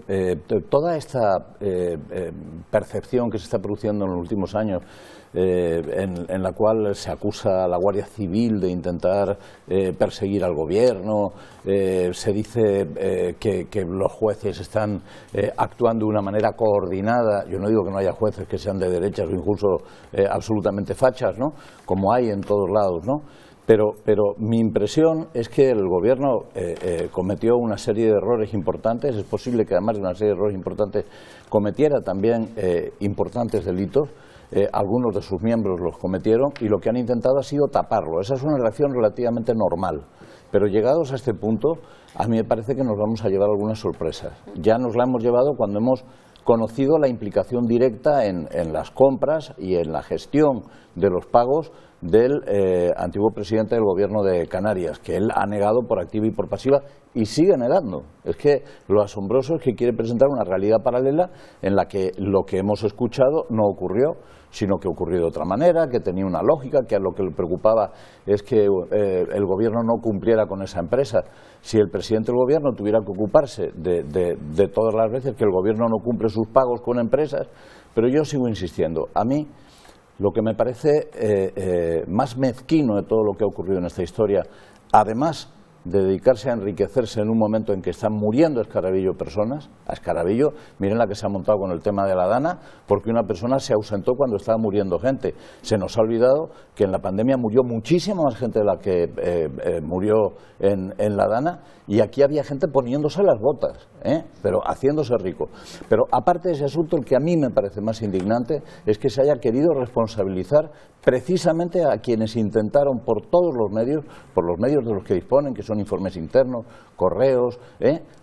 toda esta percepción que se está produciendo en los últimos años, en la cual se acusa a la Guardia Civil de intentar perseguir al gobierno, se dice que los jueces están actuando de una manera coordinada. Yo no digo que no haya jueces que sean de derechas o incluso absolutamente fachas, ¿no? Como hay en todos lados, ¿no? Pero mi impresión es que el gobierno cometió una serie de errores importantes. Es posible que además de una serie de errores importantes cometiera también importantes delitos. Algunos de sus miembros los cometieron y lo que han intentado ha sido taparlo. Esa es una reacción relativamente normal. Pero llegados a este punto, a mí me parece que nos vamos a llevar algunas sorpresas. Ya nos la hemos llevado cuando hemos conocido la implicación directa en las compras y en la gestión de los pagos del antiguo presidente del gobierno de Canarias, que él ha negado por activa y por pasiva y sigue negando. Es que lo asombroso es que quiere presentar una realidad paralela en la que lo que hemos escuchado no ocurrió, sino que ocurrió de otra manera, que tenía una lógica, que a lo que le preocupaba es que el gobierno no cumpliera con esa empresa. Si el presidente del gobierno tuviera que ocuparse de todas las veces que el gobierno no cumple sus pagos con empresas, pero yo sigo insistiendo, a mí lo que me parece más mezquino de todo lo que ha ocurrido en esta historia, además de dedicarse a enriquecerse en un momento en que están muriendo a escarabillo personas, a escarabillo, miren la que se ha montado con el tema de la Dana, porque una persona se ausentó cuando estaba muriendo gente. Se nos ha olvidado que en la pandemia murió muchísima más gente de la que murió en la Dana, y aquí había gente poniéndose las botas, pero haciéndose rico. Pero aparte de ese asunto, el que a mí me parece más indignante es que se haya querido responsabilizar precisamente a quienes intentaron por todos los medios, por los medios de los que disponen, que son informes internos, correos,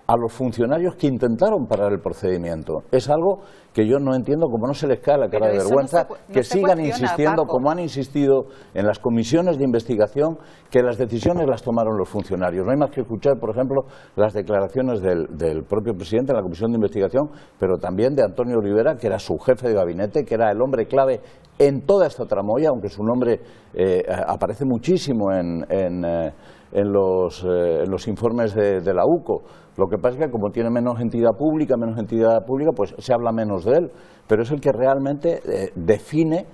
a los funcionarios que intentaron parar el procedimiento. Es algo que yo no entiendo, como no se les cae la cara de vergüenza, que sigan insistiendo, como han insistido en las comisiones de investigación, que las decisiones las tomaron los funcionarios. No hay más que escuchar, por ejemplo, las declaraciones del propio presidente en la comisión de investigación, pero también de Antonio Olivera, que era su jefe de gabinete, que era el hombre clave en toda esta tramoya, aunque su nombre aparece muchísimo en los informes de la UCO. Lo que pasa es que como tiene menos entidad pública, pues se habla menos de él, pero es el que realmente define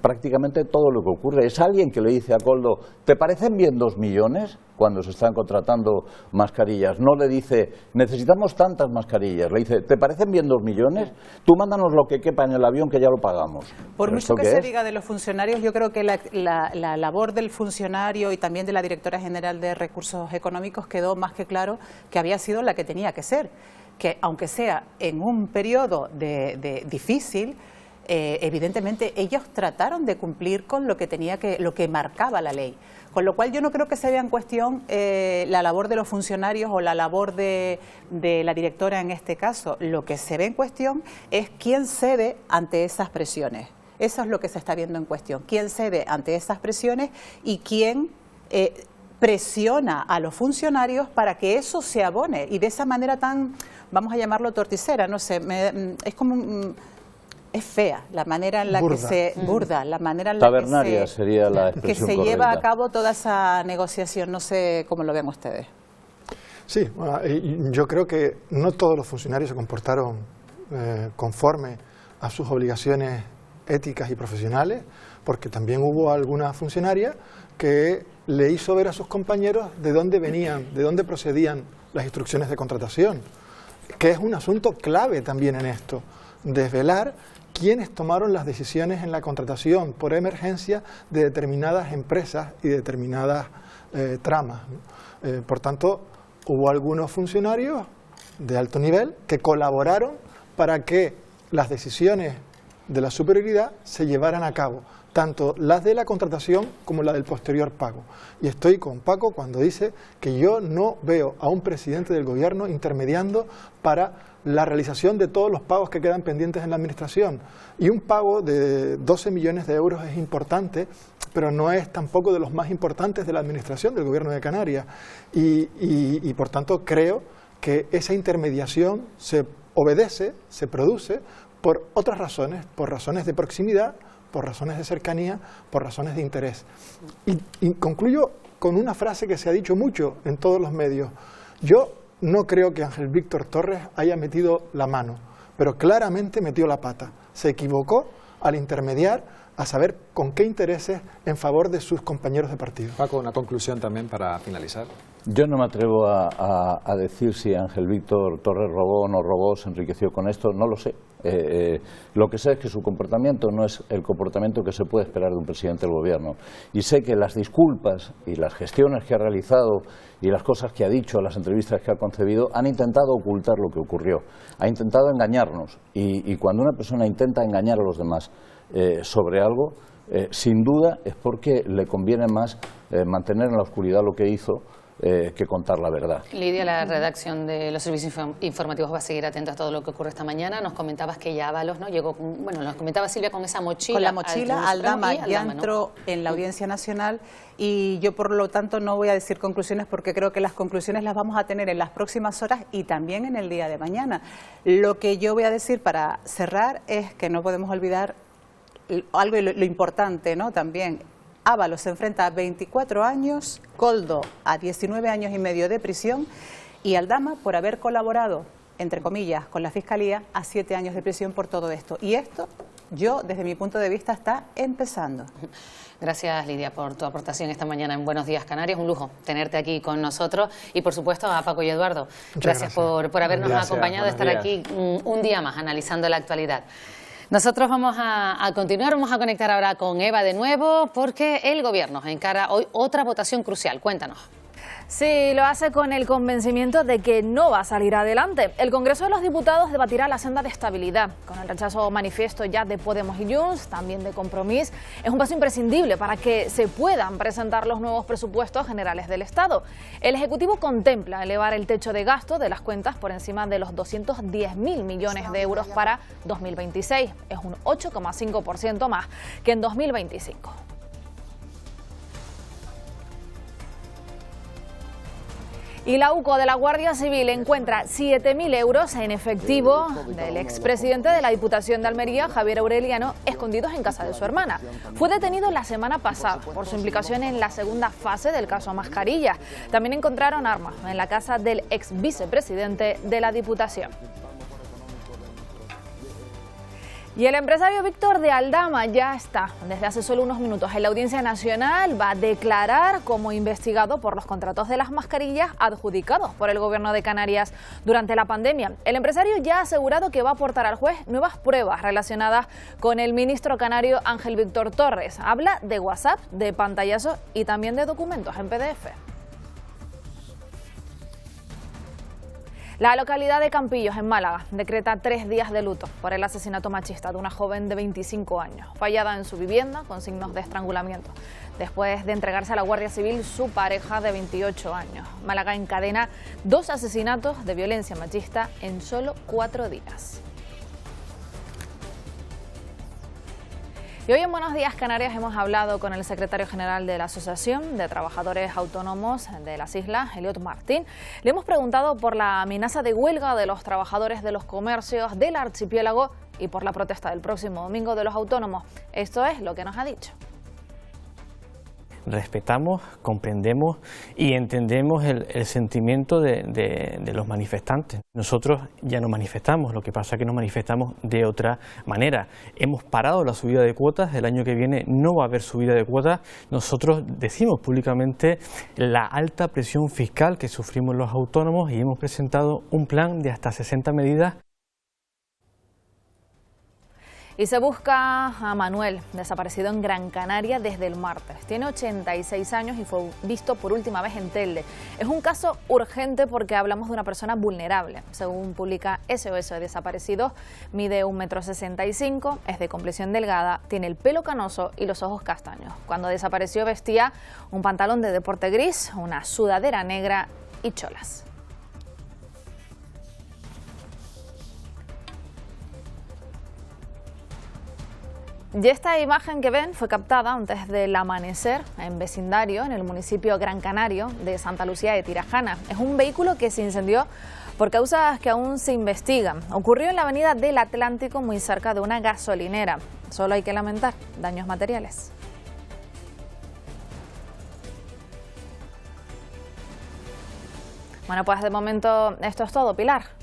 prácticamente todo lo que ocurre. Es alguien que le dice a Koldo, ¿te parecen bien 2 millones cuando se están contratando mascarillas? No le dice, necesitamos tantas mascarillas, le dice, ¿te parecen bien 2 millones? Tú mándanos lo que quepa en el avión que ya lo pagamos. Por mucho que se diga de los funcionarios, yo creo que la labor del funcionario y también de la directora general de Recursos Económicos quedó más que claro que había sido la que tenía que ser, que aunque sea en un periodo difícil, evidentemente ellos trataron de cumplir con lo que marcaba la ley. Con lo cual yo no creo que se vea en cuestión la labor de los funcionarios o la labor de la directora en este caso. Lo que se ve en cuestión es quién cede ante esas presiones. Eso es lo que se está viendo en cuestión. Quién cede ante esas presiones y quién presiona a los funcionarios para que eso se abone. Y de esa manera tan, vamos a llamarlo torticera, no sé, es como... Es fea la manera en la que se burda, la manera en la tabernaria sería la expresión que se correcta. Lleva a cabo toda esa negociación. No sé cómo lo ven ustedes. Sí, yo creo que no todos los funcionarios se comportaron conforme a sus obligaciones éticas y profesionales, porque también hubo alguna funcionaria que le hizo ver a sus compañeros de dónde venían, de dónde procedían las instrucciones de contratación, que es un asunto clave también en esto, desvelar quiénes tomaron las decisiones en la contratación por emergencia de determinadas empresas y determinadas tramas, ¿no? Por tanto, hubo algunos funcionarios de alto nivel que colaboraron para que las decisiones de la superioridad se llevaran a cabo, tanto las de la contratación como la del posterior pago. Y estoy con Paco cuando dice que yo no veo a un presidente del gobierno intermediando para la realización de todos los pagos que quedan pendientes en la administración. Y un pago de 12 millones de euros es importante, pero no es tampoco de los más importantes de la administración del gobierno de Canarias. Y por tanto creo que esa intermediación se obedece, se produce por otras razones, por razones de proximidad, por razones de cercanía, por razones de interés. Y concluyo con una frase que se ha dicho mucho en todos los medios. Yo no creo que Ángel Víctor Torres haya metido la mano, pero claramente metió la pata. Se equivocó al intermediar, a saber con qué intereses en favor de sus compañeros de partido. Paco, una conclusión también para finalizar. Yo no me atrevo a decir si Ángel Víctor Torres robó o no robó, se enriqueció con esto, no lo sé. Lo que sé es que su comportamiento no es el comportamiento que se puede esperar de un presidente del gobierno. Y sé que las disculpas y las gestiones que ha realizado y las cosas que ha dicho, las entrevistas que ha concebido, han intentado ocultar lo que ocurrió. Ha intentado engañarnos. Y cuando una persona intenta engañar a los demás sobre algo, sin duda es porque le conviene más mantener en la oscuridad lo que hizo que contar la verdad. Lidia, la redacción de los servicios informativos va a seguir atenta a todo lo que ocurre esta mañana. Nos comentabas que ya Ábalos, ¿no? Llegó, bueno, nos comentaba Silvia con esa mochila. Con la mochila, Aldama ya entró en la Audiencia Nacional y yo por lo tanto no voy a decir conclusiones porque creo que las conclusiones las vamos a tener en las próximas horas y también en el día de mañana. Lo que yo voy a decir para cerrar es que no podemos olvidar algo y lo importante, ¿no? También Ábalos se enfrenta a 24 años, Koldo a 19 años y medio de prisión y Aldama por haber colaborado, entre comillas, con la Fiscalía a 7 años de prisión por todo esto. Y esto, yo, desde mi punto de vista, está empezando. Gracias, Lidia, por tu aportación esta mañana en Buenos Días Canarias. Un lujo tenerte aquí con nosotros y, por supuesto, a Paco y Eduardo. Gracias por habernos acompañado, estar aquí un día más analizando la actualidad. Nosotros vamos a continuar, vamos a conectar ahora con Eva de nuevo porque el Gobierno encara hoy otra votación crucial. Cuéntanos. Sí, lo hace con el convencimiento de que no va a salir adelante. El Congreso de los Diputados debatirá la senda de estabilidad, con el rechazo manifiesto ya de Podemos y Junts, también de Compromís. Es un paso imprescindible para que se puedan presentar los nuevos presupuestos generales del Estado. El Ejecutivo contempla elevar el techo de gasto de las cuentas por encima de los 210.000 millones de euros para 2026. Es un 8,5% más que en 2025. Y la UCO de la Guardia Civil encuentra 7.000 euros en efectivo del expresidente de la Diputación de Almería, Javier Aureliano, escondidos en casa de su hermana. Fue detenido la semana pasada por su implicación en la segunda fase del caso Mascarilla. También encontraron armas en la casa del ex vicepresidente de la Diputación. Y el empresario Víctor de Aldama ya está, desde hace solo unos minutos, en la Audiencia Nacional. Va a declarar como investigado por los contratos de las mascarillas adjudicados por el Gobierno de Canarias durante la pandemia. El empresario ya ha asegurado que va a aportar al juez nuevas pruebas relacionadas con el ministro canario Ángel Víctor Torres. Habla de WhatsApp, de pantallazo y también de documentos en PDF. La localidad de Campillos, en Málaga, decreta 3 días de luto por el asesinato machista de una joven de 25 años, fallada en su vivienda con signos de estrangulamiento, después de entregarse a la Guardia Civil su pareja de 28 años. Málaga encadena 2 asesinatos de violencia machista en solo 4 días. Y hoy en Buenos Días Canarias hemos hablado con el secretario general de la Asociación de Trabajadores Autónomos de las Islas, Eliot Martín. Le hemos preguntado por la amenaza de huelga de los trabajadores de los comercios del archipiélago y por la protesta del próximo domingo de los autónomos. Esto es lo que nos ha dicho. Respetamos, comprendemos y entendemos el sentimiento de los manifestantes. Nosotros ya no manifestamos, lo que pasa es que nos manifestamos de otra manera. Hemos parado la subida de cuotas, el año que viene no va a haber subida de cuotas. Nosotros decimos públicamente la alta presión fiscal que sufrimos los autónomos y hemos presentado un plan de hasta 60 medidas. Y se busca a Manuel, desaparecido en Gran Canaria desde el martes. Tiene 86 años y fue visto por última vez en Telde. Es un caso urgente porque hablamos de una persona vulnerable. Según publica SOS Desaparecidos, mide 1,65 m, es de complexión delgada, tiene el pelo canoso y los ojos castaños. Cuando desapareció vestía un pantalón de deporte gris, una sudadera negra y cholas. Y esta imagen que ven fue captada antes del amanecer en vecindario, en el municipio Gran Canario de Santa Lucía de Tirajana. Es un vehículo que se incendió por causas que aún se investigan. Ocurrió en la avenida del Atlántico, muy cerca de una gasolinera. Solo hay que lamentar daños materiales. Bueno, pues de momento esto es todo, Pilar.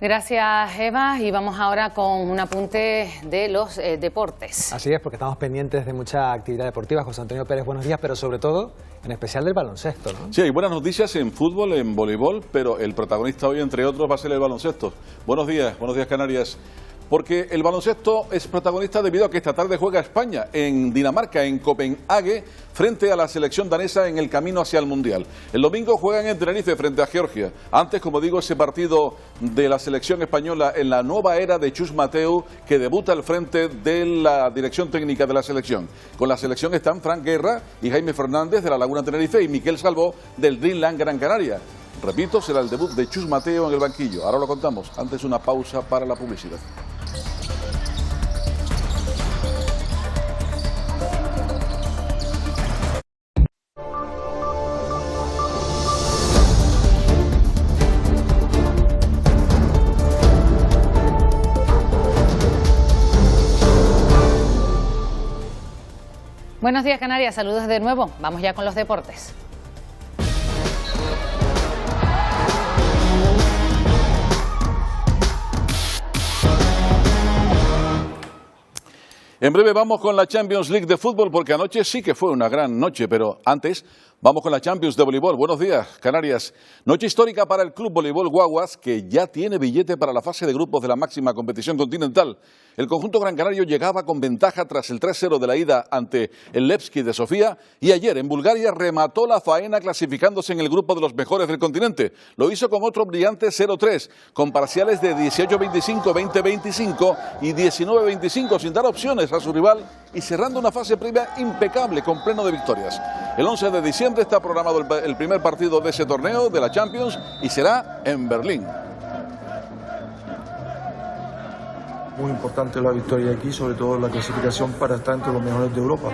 Gracias, Eva, y vamos ahora con un apunte de los deportes. Así es, porque estamos pendientes de mucha actividad deportiva. José Antonio Pérez, buenos días, pero sobre todo, en especial del baloncesto, ¿no? Sí, hay buenas noticias en fútbol, en voleibol, pero el protagonista hoy, entre otros, va a ser el baloncesto. Buenos días Canarias. Porque el baloncesto es protagonista debido a que esta tarde juega España en Dinamarca, en Copenhague, frente a la selección danesa en el camino hacia el Mundial. El domingo juegan en Tenerife frente a Georgia. Antes, como digo, ese partido de la selección española en la nueva era de Chus Mateu, que debuta al frente de la dirección técnica de la selección. Con la selección están Frank Guerra y Jaime Fernández de la Laguna Tenerife y Miquel Salvó del Dreamland Gran Canaria. Repito, será el debut de Chus Mateu en el banquillo. Ahora lo contamos. Antes una pausa para la publicidad. Buenos días, Canarias. Saludos de nuevo. Vamos ya con los deportes. En breve vamos con la Champions League de fútbol, porque anoche sí que fue una gran noche, pero antes vamos con la Champions de voleibol. Buenos días, Canarias. Noche histórica para el Club Voleibol Guaguas, que ya tiene billete para la fase de grupos de la máxima competición continental. El conjunto gran canario llegaba con ventaja tras el 3-0 de la ida ante el Levski de Sofía y ayer en Bulgaria remató la faena clasificándose en el grupo de los mejores del continente. Lo hizo con otro brillante 0-3, con parciales de 18-25, 20-25 y 19-25, sin dar opciones a su rival y cerrando una fase previa impecable con pleno de victorias. El 11 de diciembre está programado el primer partido de ese torneo de la Champions y será en Berlín. Muy importante la victoria aquí, sobre todo la clasificación para estar entre los mejores de Europa.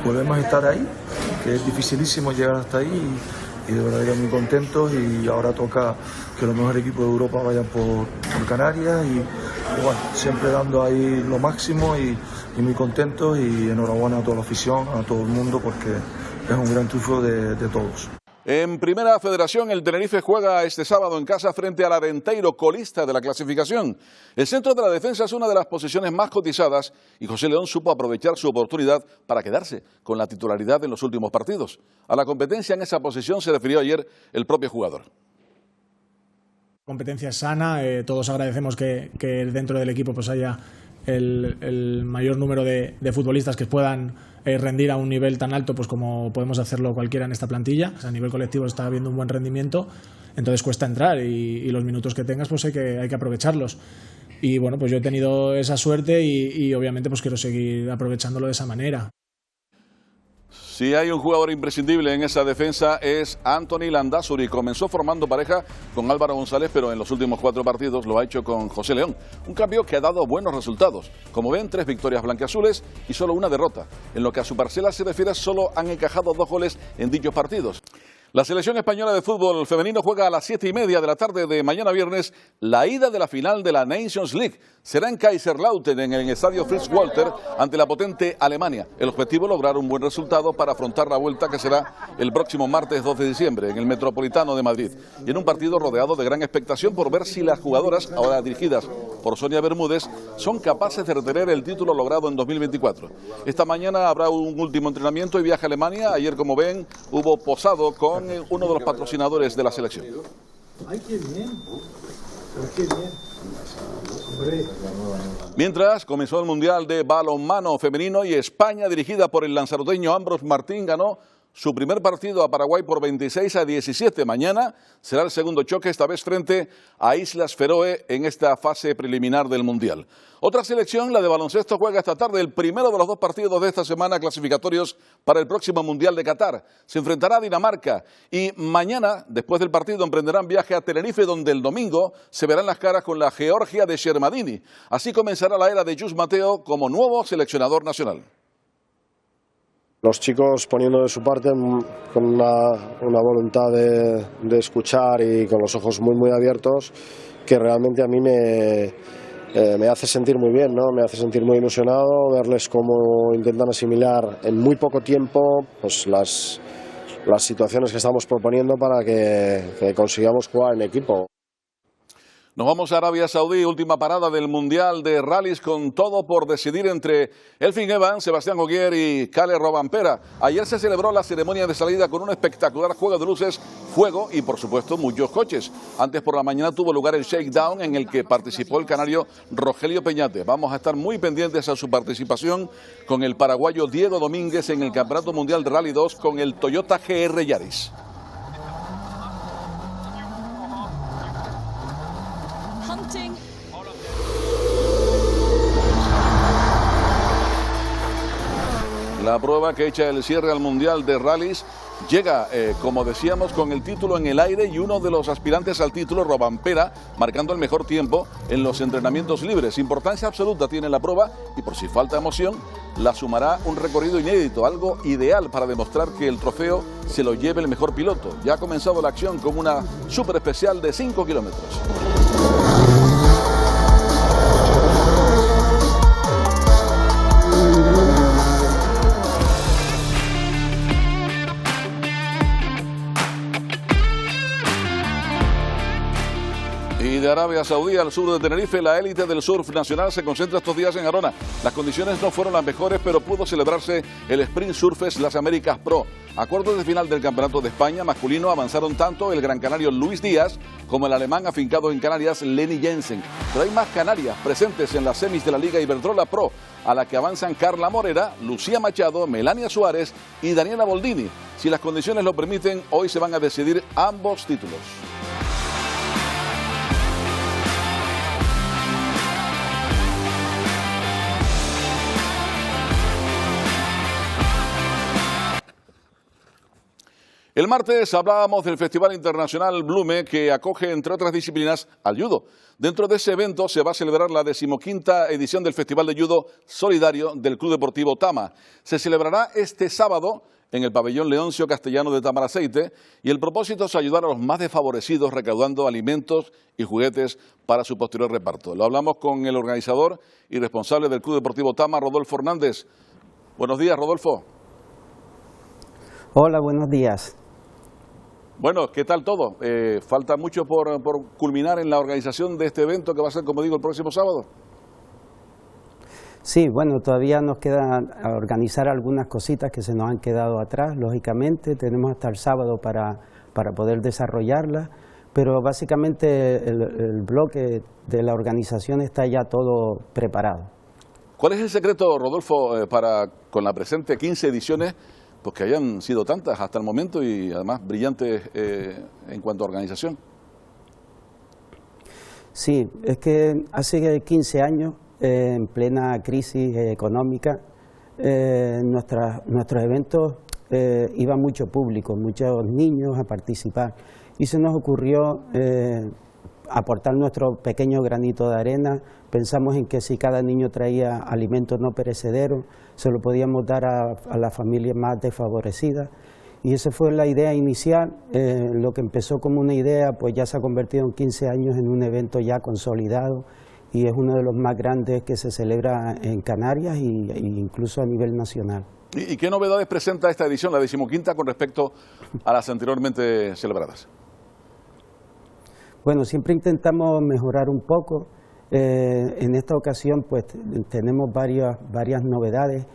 Volvemos a estar ahí, que es dificilísimo llegar hasta ahí y de verdad que muy contentos y ahora toca que los mejores equipos de Europa vayan por Canarias y bueno, siempre dando ahí lo máximo y muy contentos y enhorabuena a toda la afición, a todo el mundo porque es un gran triunfo de todos. En Primera Federación, el Tenerife juega este sábado en casa frente al Arenteiro, colista de la clasificación. El centro de la defensa es una de las posiciones más cotizadas y José León supo aprovechar su oportunidad para quedarse con la titularidad en los últimos partidos. A la competencia en esa posición se refirió ayer el propio jugador. La competencia es sana, todos agradecemos que dentro del equipo pues haya el mayor número de futbolistas que puedan rendir a un nivel tan alto pues como podemos hacerlo cualquiera en esta plantilla. A nivel colectivo está habiendo un buen rendimiento, entonces cuesta entrar y los minutos que tengas pues hay que aprovecharlos. Y bueno, pues yo he tenido esa suerte y obviamente pues quiero seguir aprovechándolo de esa manera. Si hay un jugador imprescindible en esa defensa es Anthony Landázuri. Comenzó formando pareja con Álvaro González, pero en los últimos 4 partidos lo ha hecho con José León. Un cambio que ha dado buenos resultados. Como ven, 3 victorias blanquiazules y solo una derrota. En lo que a su parcela se refiere, solo han encajado 2 goles en dichos partidos. La selección española de fútbol femenino juega a las 7:30 de la tarde de mañana viernes la ida de la final de la Nations League. Será en Kaiserslautern, en el estadio Fritz Walter, ante la potente Alemania. El objetivo es lograr un buen resultado para afrontar la vuelta que será el próximo martes 2 de diciembre en el Metropolitano de Madrid. Y en un partido rodeado de gran expectación por ver si las jugadoras, ahora dirigidas por Sonia Bermúdez, son capaces de retener el título logrado en 2024. Esta mañana habrá un último entrenamiento y viaje a Alemania. Ayer, como ven, hubo posado con uno de los patrocinadores de la selección. ¡Ay, qué bien! ¡Qué bien! Mientras comenzó el Mundial de Balonmano Femenino y España, dirigida por el lanzaroteño Ambros Martín, ganó su primer partido a Paraguay por 26-17. Mañana será el segundo choque, esta vez frente a Islas Feroe en esta fase preliminar del Mundial. Otra selección, la de baloncesto, juega esta tarde el primero de los dos partidos de esta semana clasificatorios para el próximo Mundial de Qatar. Se enfrentará a Dinamarca y mañana, después del partido, emprenderán viaje a Tenerife, donde el domingo se verán las caras con la Georgia de Shermadini. Así comenzará la era de Jus Mateo como nuevo seleccionador nacional. Los chicos poniendo de su parte con una voluntad de escuchar y con los ojos muy abiertos, que realmente a mí me hace sentir muy bien, ¿no? Me hace sentir muy ilusionado verles cómo intentan asimilar en muy poco tiempo pues las situaciones que estamos proponiendo para que consigamos jugar en equipo. Nos vamos a Arabia Saudí, última parada del Mundial de Rallys, con todo por decidir entre Elfyn Evans, Sebastián Ogier y Kalle Rovanperä. Ayer se celebró la ceremonia de salida con un espectacular juego de luces, fuego y por supuesto muchos coches. Antes por la mañana tuvo lugar el shakedown en el que participó el canario Rogelio Peñate. Vamos a estar muy pendientes a su participación con el paraguayo Diego Domínguez en el Campeonato Mundial de Rally 2 con el Toyota GR Yaris. La prueba que echa el cierre al Mundial de Rallys llega, como decíamos, con el título en el aire y uno de los aspirantes al título, Rovanperä, marcando el mejor tiempo en los entrenamientos libres. Importancia absoluta tiene la prueba y por si falta emoción, la sumará un recorrido inédito, algo ideal para demostrar que el trofeo se lo lleve el mejor piloto. Ya ha comenzado la acción con una súper especial de 5 kilómetros. Y de Arabia Saudí al sur de Tenerife, la élite del surf nacional se concentra estos días en Arona. Las condiciones no fueron las mejores, pero pudo celebrarse el Sprint Surfers Las Américas Pro. A cuartos de final del Campeonato de España masculino avanzaron tanto el gran canario Luis Díaz como el alemán afincado en Canarias Lenny Jensen. Pero hay más canarias presentes en las semis de la Liga Iberdrola Pro, a la que avanzan Carla Morera, Lucía Machado, Melania Suárez y Daniela Boldini. Si las condiciones lo permiten, hoy se van a decidir ambos títulos. El martes hablábamos del Festival Internacional Blume, que acoge, entre otras disciplinas, al judo. Dentro de ese evento se va a celebrar la 15ª edición del Festival de Judo Solidario del Club Deportivo Tama. Se celebrará este sábado en el pabellón Leoncio Castellano de Tamaraceite y el propósito es ayudar a los más desfavorecidos recaudando alimentos y juguetes para su posterior reparto. Lo hablamos con el organizador y responsable del Club Deportivo Tama, Rodolfo Hernández. Buenos días, Rodolfo. Hola, buenos días. Bueno, ¿qué tal todo? ¿Falta mucho por culminar en la organización de este evento que va a ser, como digo, el próximo sábado? Sí, bueno, todavía nos queda organizar algunas cositas que se nos han quedado atrás, lógicamente. Tenemos hasta el sábado para poder desarrollarlas, pero básicamente el bloque de la organización está ya todo preparado. ¿Cuál es el secreto, Rodolfo, para con la presente 15 ediciones, pues que hayan sido tantas hasta el momento y además brillantes en cuanto a organización? Sí, es que hace 15 años, en plena crisis económica, nuestros eventos iba mucho público, muchos niños a participar y se nos ocurrió aportar nuestro pequeño granito de arena. Pensamos en que si cada niño traía alimentos no perecederos, se lo podíamos dar a las familias más desfavorecidas. Y esa fue la idea inicial. Lo que empezó como una idea, pues ya se ha convertido en 15 años en un evento ya consolidado y es uno de los más grandes que se celebra en Canarias e incluso a nivel nacional. ¿Y qué novedades presenta esta edición, la 15ª, con respecto a las anteriormente celebradas? Bueno, siempre intentamos mejorar un poco. En esta ocasión pues tenemos varias novedades.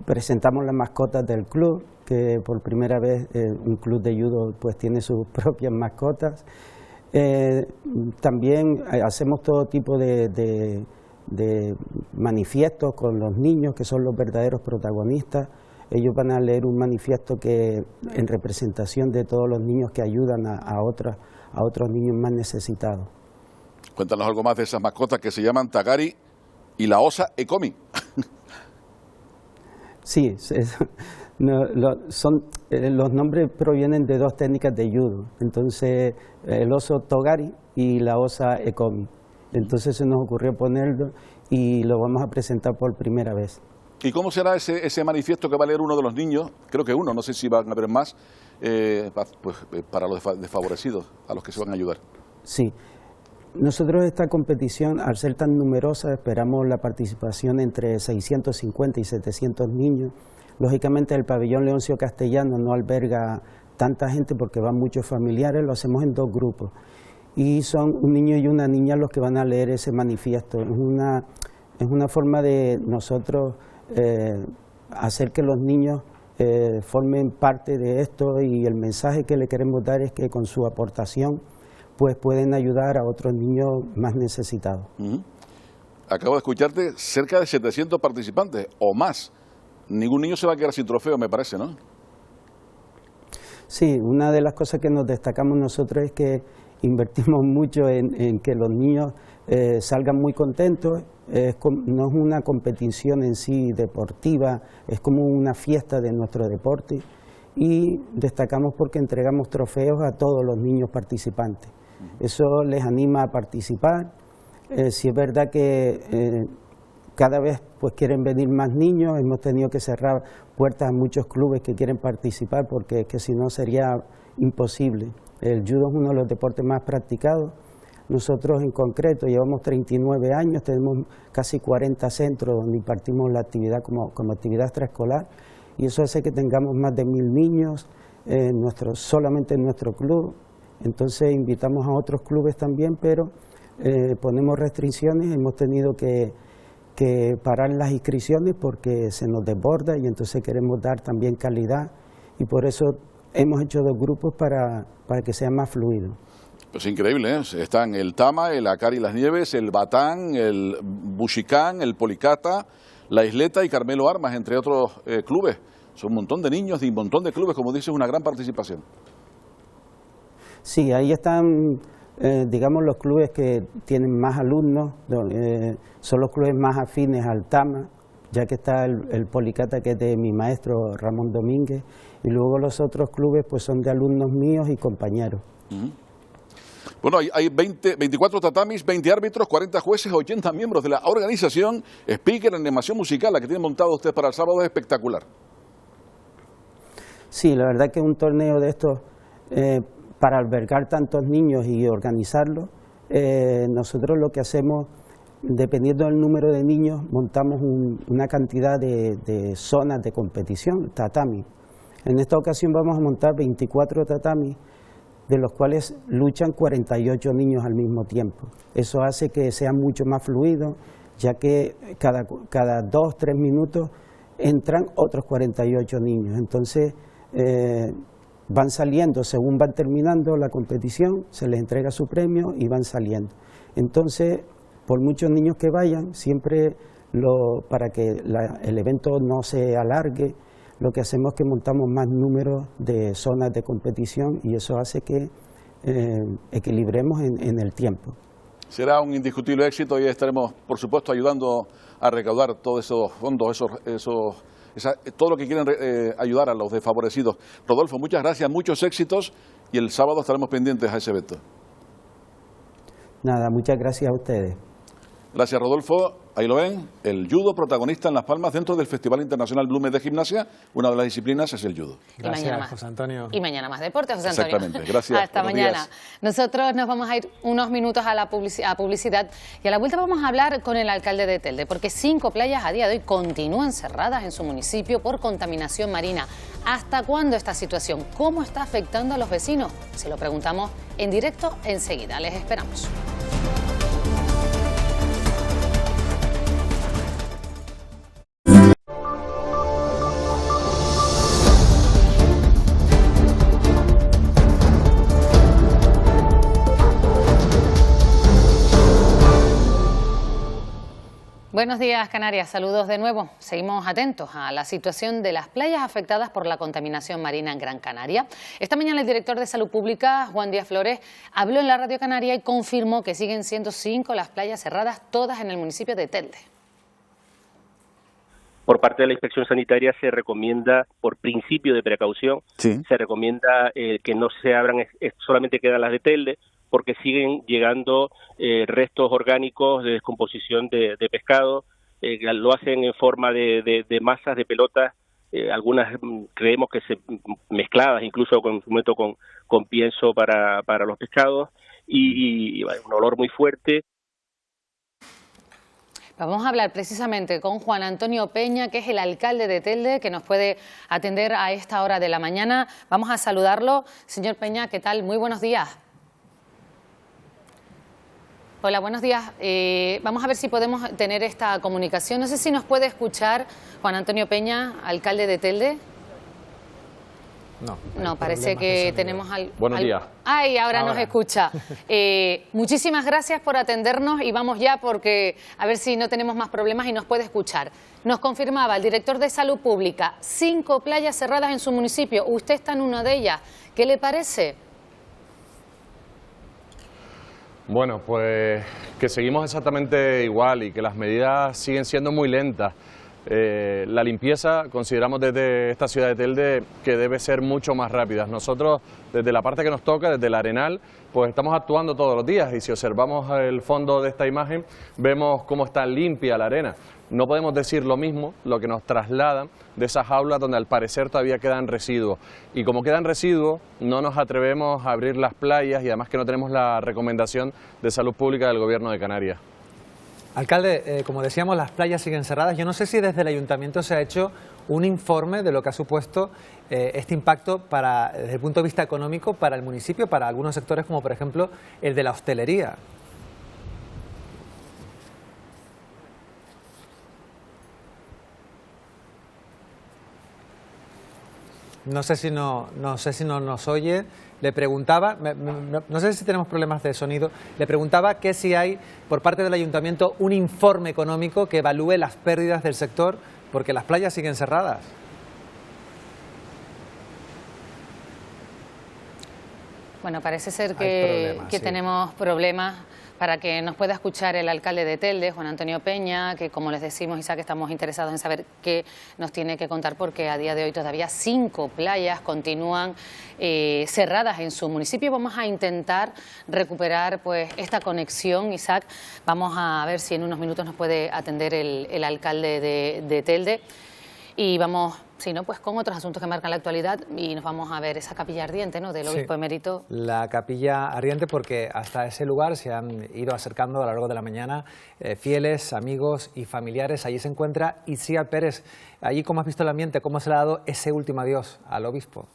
Presentamos las mascotas del club, que por primera vez un club de judo pues tiene sus propias mascotas. También hacemos todo tipo de manifiestos con los niños, que son los verdaderos protagonistas. Ellos van a leer un manifiesto que en representación de todos los niños que ayudan a otros niños más necesitados. Cuéntanos algo más de esas mascotas que se llaman Tagari y la osa Ekomi. Sí, los nombres provienen de dos técnicas de judo. Entonces, el oso Togari y la osa Ekomi. Entonces se nos ocurrió ponerlo y lo vamos a presentar por primera vez. ¿Y cómo será ese manifiesto que va a leer uno de los niños? Creo que uno, no sé si van a haber más, para los desfavorecidos, a los que se van a ayudar. Sí. Nosotros esta competición, al ser tan numerosa, esperamos la participación entre 650 y 700 niños. Lógicamente el pabellón Leoncio Castellano no alberga tanta gente porque van muchos familiares, lo hacemos en 2 grupos. Y son un niño y una niña los que van a leer ese manifiesto. Es una forma de nosotros hacer que los niños formen parte de esto, y el mensaje que le queremos dar es que con su aportación pues pueden ayudar a otros niños más necesitados. Acabo de escucharte, cerca de 700 participantes o más. Ningún niño se va a quedar sin trofeo, me parece, ¿no? Sí, una de las cosas que nos destacamos nosotros es que invertimos mucho en que los niños salgan muy contentos. No es una competición en sí deportiva, es como una fiesta de nuestro deporte, y destacamos porque entregamos trofeos a todos los niños participantes. Eso les anima a participar. Si es verdad que cada vez pues quieren venir más niños, hemos tenido que cerrar puertas a muchos clubes que quieren participar porque es que si no sería imposible. El judo es uno de los deportes más practicados. Nosotros en concreto llevamos 39 años, tenemos casi 40 centros donde impartimos la actividad como actividad extraescolar, y eso hace que tengamos más de 1000 niños solamente en nuestro club. Entonces invitamos a otros clubes también, pero ponemos restricciones. Hemos tenido que parar las inscripciones porque se nos desborda, y entonces queremos dar también calidad, y por eso hemos hecho 2 grupos para que sea más fluido. Pues increíble, ¿eh? Están el Tama, el Acari Las Nieves, el Batán, el Bushicán, el Policata, la Isleta y Carmelo Armas, entre otros clubes. Son un montón de niños y un montón de clubes, como dices, una gran participación. Sí, ahí están, digamos, los clubes que tienen más alumnos, son los clubes más afines al Tama, ya que está el Policata, que es de mi maestro Ramón Domínguez, y luego los otros clubes pues son de alumnos míos y compañeros. Bueno, hay 24 tatamis, 20 árbitros, 40 jueces, 80 miembros de la organización. Speaker, animación musical, la que tiene montado usted para el sábado es espectacular. Sí, la verdad que un torneo de estos, para albergar tantos niños y organizarlo, nosotros lo que hacemos, dependiendo del número de niños, montamos una cantidad de zonas de competición, tatami. En esta ocasión vamos a montar 24 tatamis, de los cuales luchan 48 niños al mismo tiempo. Eso hace que sea mucho más fluido, ya que cada 2-3 minutos entran otros 48 niños. Entonces van saliendo, según van terminando la competición, se les entrega su premio y van saliendo. Entonces, por muchos niños que vayan, siempre para que el evento no se alargue, lo que hacemos es que montamos más números de zonas de competición, y eso hace que equilibremos en el tiempo. Será un indiscutible éxito y estaremos, por supuesto, ayudando a recaudar todos esos fondos, todo lo que quieren ayudar a los desfavorecidos. Rodolfo, muchas gracias, muchos éxitos, y el sábado estaremos pendientes a ese evento. Nada, muchas gracias a ustedes. Gracias, Rodolfo. Ahí lo ven, el judo protagonista en Las Palmas dentro del Festival Internacional Blume de Gimnasia. Una de las disciplinas es el judo. Gracias, José Antonio. Y mañana más deporte, José Antonio. Exactamente, gracias. Hasta mañana. Días. Nosotros nos vamos a ir unos minutos a publicidad, y a la vuelta vamos a hablar con el alcalde de Telde, porque 5 playas a día de hoy continúan cerradas en su municipio por contaminación marina. ¿Hasta cuándo esta situación? ¿Cómo está afectando a los vecinos? Se lo preguntamos en directo enseguida. Les esperamos. Buenos días, Canarias. Saludos de nuevo. Seguimos atentos a la situación de las playas afectadas por la contaminación marina en Gran Canaria. Esta mañana el director de Salud Pública, Juan Díaz Flores, habló en la Radio Canaria y confirmó que siguen siendo 5 las playas cerradas, todas en el municipio de Telde. Por parte de la Inspección Sanitaria se recomienda, por principio de precaución, se recomienda que no se abran, solamente quedan las de Telde, porque siguen llegando restos orgánicos de descomposición de pescado, lo hacen en forma de masas de pelotas, algunas creemos que se mezcladas incluso con pienso para los pescados, y un olor muy fuerte. Vamos a hablar precisamente con Juan Antonio Peña, que es el alcalde de Telde, que nos puede atender a esta hora de la mañana. Vamos a saludarlo. Señor Peña, ¿qué tal? Muy buenos días. Hola, buenos días. Vamos a ver si podemos tener esta comunicación. No sé si nos puede escuchar Juan Antonio Peña, alcalde de Telde. No, parece que tenemos al... Buenos días. Ay, ahora nos escucha. Muchísimas gracias por atendernos y vamos ya porque a ver si no tenemos más problemas y nos puede escuchar. Nos confirmaba el director de Salud Pública, 5 playas cerradas en su municipio. Usted está en una de ellas. ¿Qué le parece? Bueno, pues que seguimos exactamente igual y que las medidas siguen siendo muy lentas. La limpieza, consideramos desde esta ciudad de Telde que debe ser mucho más rápida. Nosotros, desde la parte que nos toca, desde el Arenal, pues estamos actuando todos los días y si observamos el fondo de esta imagen, vemos cómo está limpia la arena. No podemos decir lo mismo, lo que nos trasladan de esas jaulas donde al parecer todavía quedan residuos. Y como quedan residuos, no nos atrevemos a abrir las playas y además que no tenemos la recomendación de salud pública del Gobierno de Canarias. Alcalde, como decíamos, las playas siguen cerradas. Yo no sé si desde el Ayuntamiento se ha hecho un informe de lo que ha supuesto este impacto desde el punto de vista económico para el municipio, para algunos sectores como por ejemplo el de la hostelería. No sé si no nos oye. Le preguntaba, no sé si tenemos problemas de sonido, le preguntaba que si hay por parte del Ayuntamiento un informe económico que evalúe las pérdidas del sector porque las playas siguen cerradas. Bueno, parece ser que tenemos problemas. Para que nos pueda escuchar el alcalde de Telde, Juan Antonio Peña, que como les decimos, Isaac, estamos interesados en saber qué nos tiene que contar porque a día de hoy todavía 5 playas continúan cerradas en su municipio. Vamos a intentar recuperar pues esta conexión, Isaac. Vamos a ver si en unos minutos nos puede atender el alcalde de Telde. Y vamos, si no, pues con otros asuntos que marcan la actualidad y nos vamos a ver esa capilla ardiente, ¿no?, del obispo emérito. La capilla ardiente porque hasta ese lugar se han ido acercando a lo largo de la mañana fieles, amigos y familiares. Allí se encuentra Itziar Pérez. Allí, ¿cómo has visto el ambiente? ¿Cómo se le ha dado ese último adiós al obispo?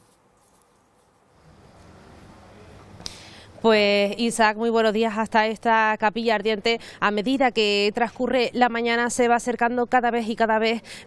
Pues Isaac, muy buenos días. Hasta esta capilla ardiente, a medida que transcurre la mañana, se va acercando cada vez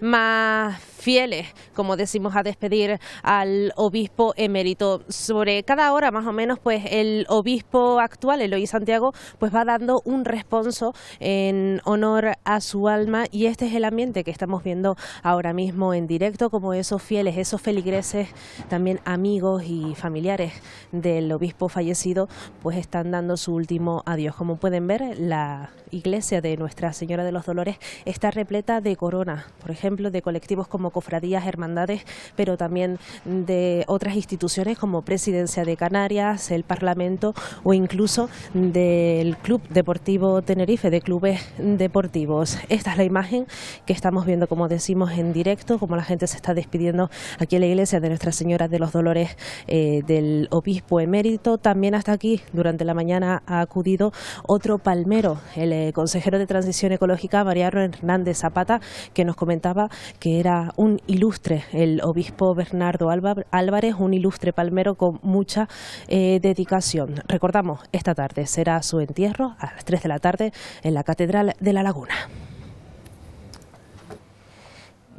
más fieles, como decimos, a despedir al obispo emérito. Sobre cada hora, más o menos, pues el obispo actual, Eloy Santiago, pues va dando un responso en honor a su alma y este es el ambiente que estamos viendo ahora mismo en directo, como esos fieles, esos feligreses, también amigos y familiares del obispo fallecido, pues están dando su último adiós. Como pueden ver, la iglesia de Nuestra Señora de los Dolores está repleta de coronas, por ejemplo, de colectivos como cofradías, hermandades, pero también de otras instituciones como Presidencia de Canarias, el Parlamento o incluso del Club Deportivo Tenerife, de clubes deportivos. Esta es la imagen que estamos viendo, como decimos, en directo, como la gente se está despidiendo aquí en la iglesia de Nuestra Señora de los Dolores del obispo emérito. También hasta aquí durante la mañana ha acudido otro palmero, el consejero de Transición Ecológica, Mariano Hernández Zapata, que nos comentaba que era un ilustre, el obispo Bernardo Álvarez, un ilustre palmero con mucha dedicación. Recordamos, esta tarde será su entierro a las 3 de la tarde en la Catedral de La Laguna.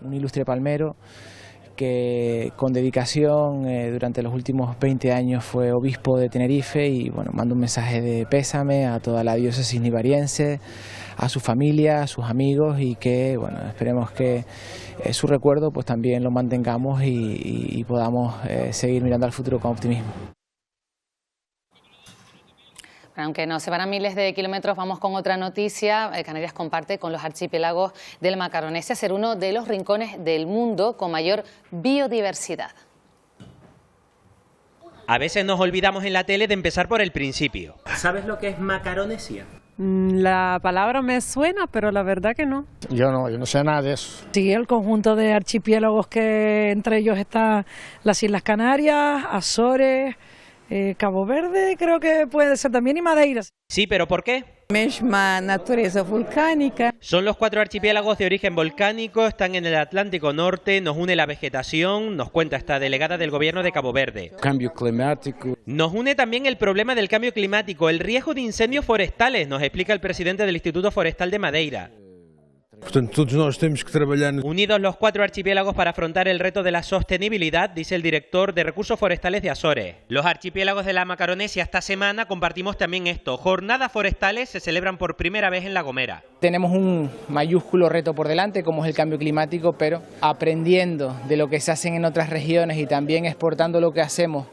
Un ilustre palmero que con dedicación durante los últimos 20 años fue obispo de Tenerife y bueno, mando un mensaje de pésame a toda la diócesis nivariense, a su familia, a sus amigos, y que bueno, esperemos que su recuerdo pues también lo mantengamos y podamos seguir mirando al futuro con optimismo. Aunque nos separan miles de kilómetros, vamos con otra noticia. Canarias comparte con los archipiélagos del Macaronesia ser uno de los rincones del mundo con mayor biodiversidad. A veces nos olvidamos en la tele de empezar por el principio. ¿Sabes lo que es Macaronesia? La palabra me suena, pero la verdad que no. Yo no sé nada de eso. Sí, el conjunto de archipiélagos que entre ellos están las Islas Canarias, Azores, Cabo Verde, creo que puede ser también, y Madeira. Sí, pero ¿por qué? Mesma naturaleza volcánica. Son los 4 archipiélagos de origen volcánico, están en el Atlántico Norte, nos une la vegetación, nos cuenta esta delegada del gobierno de Cabo Verde. Cambio climático. Nos une también el problema del cambio climático, el riesgo de incendios forestales, nos explica el presidente del Instituto Forestal de Madeira. Portanto, todos nós temos que trabalhar. Unidos los 4 archipiélagos para afrontar el reto de la sostenibilidad, dice el director de Recursos Forestales de Azores. Los archipiélagos de la Macaronesia esta semana compartimos también esto. Jornadas forestales se celebran por primera vez en La Gomera. Tenemos un mayúsculo reto por delante, como es el cambio climático, pero aprendiendo de lo que se hace en otras regiones y también exportando lo que hacemos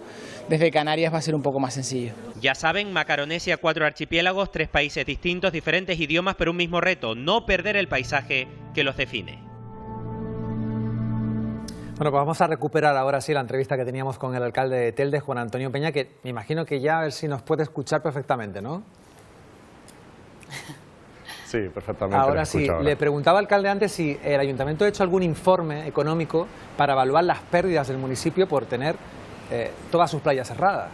desde Canarias va a ser un poco más sencillo. Ya saben, Macaronesia, 4 archipiélagos, 3 países distintos, diferentes idiomas, pero un mismo reto, no perder el paisaje que los define. Bueno, pues vamos a recuperar ahora sí la entrevista que teníamos con el alcalde de Telde, Juan Antonio Peña, que me imagino que ya a ver si nos puede escuchar perfectamente, ¿no? Sí, perfectamente. Ahora sí, le preguntaba al alcalde antes si el ayuntamiento ha hecho algún informe económico para evaluar las pérdidas del municipio por tener todas sus playas cerradas.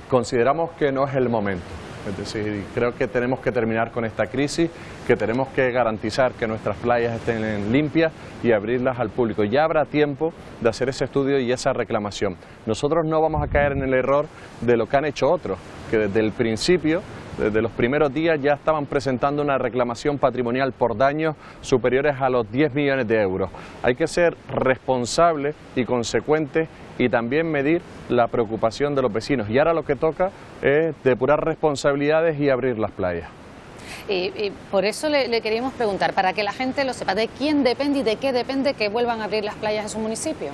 Consideramos que no es el momento. Es decir, creo que tenemos que terminar con esta crisis, que tenemos que garantizar que nuestras playas estén limpias y abrirlas al público. Ya habrá tiempo de hacer ese estudio y esa reclamación. Nosotros no vamos a caer en el error de lo que han hecho otros, que desde el principio, desde los primeros días ya estaban presentando una reclamación patrimonial por daños superiores a los 10 millones de euros. Hay que ser responsables y consecuentes y también medir la preocupación de los vecinos. Y ahora lo que toca es depurar responsabilidades y abrir las playas. Y por eso le queríamos preguntar, para que la gente lo sepa, ¿de quién depende y de qué depende que vuelvan a abrir las playas de su municipio?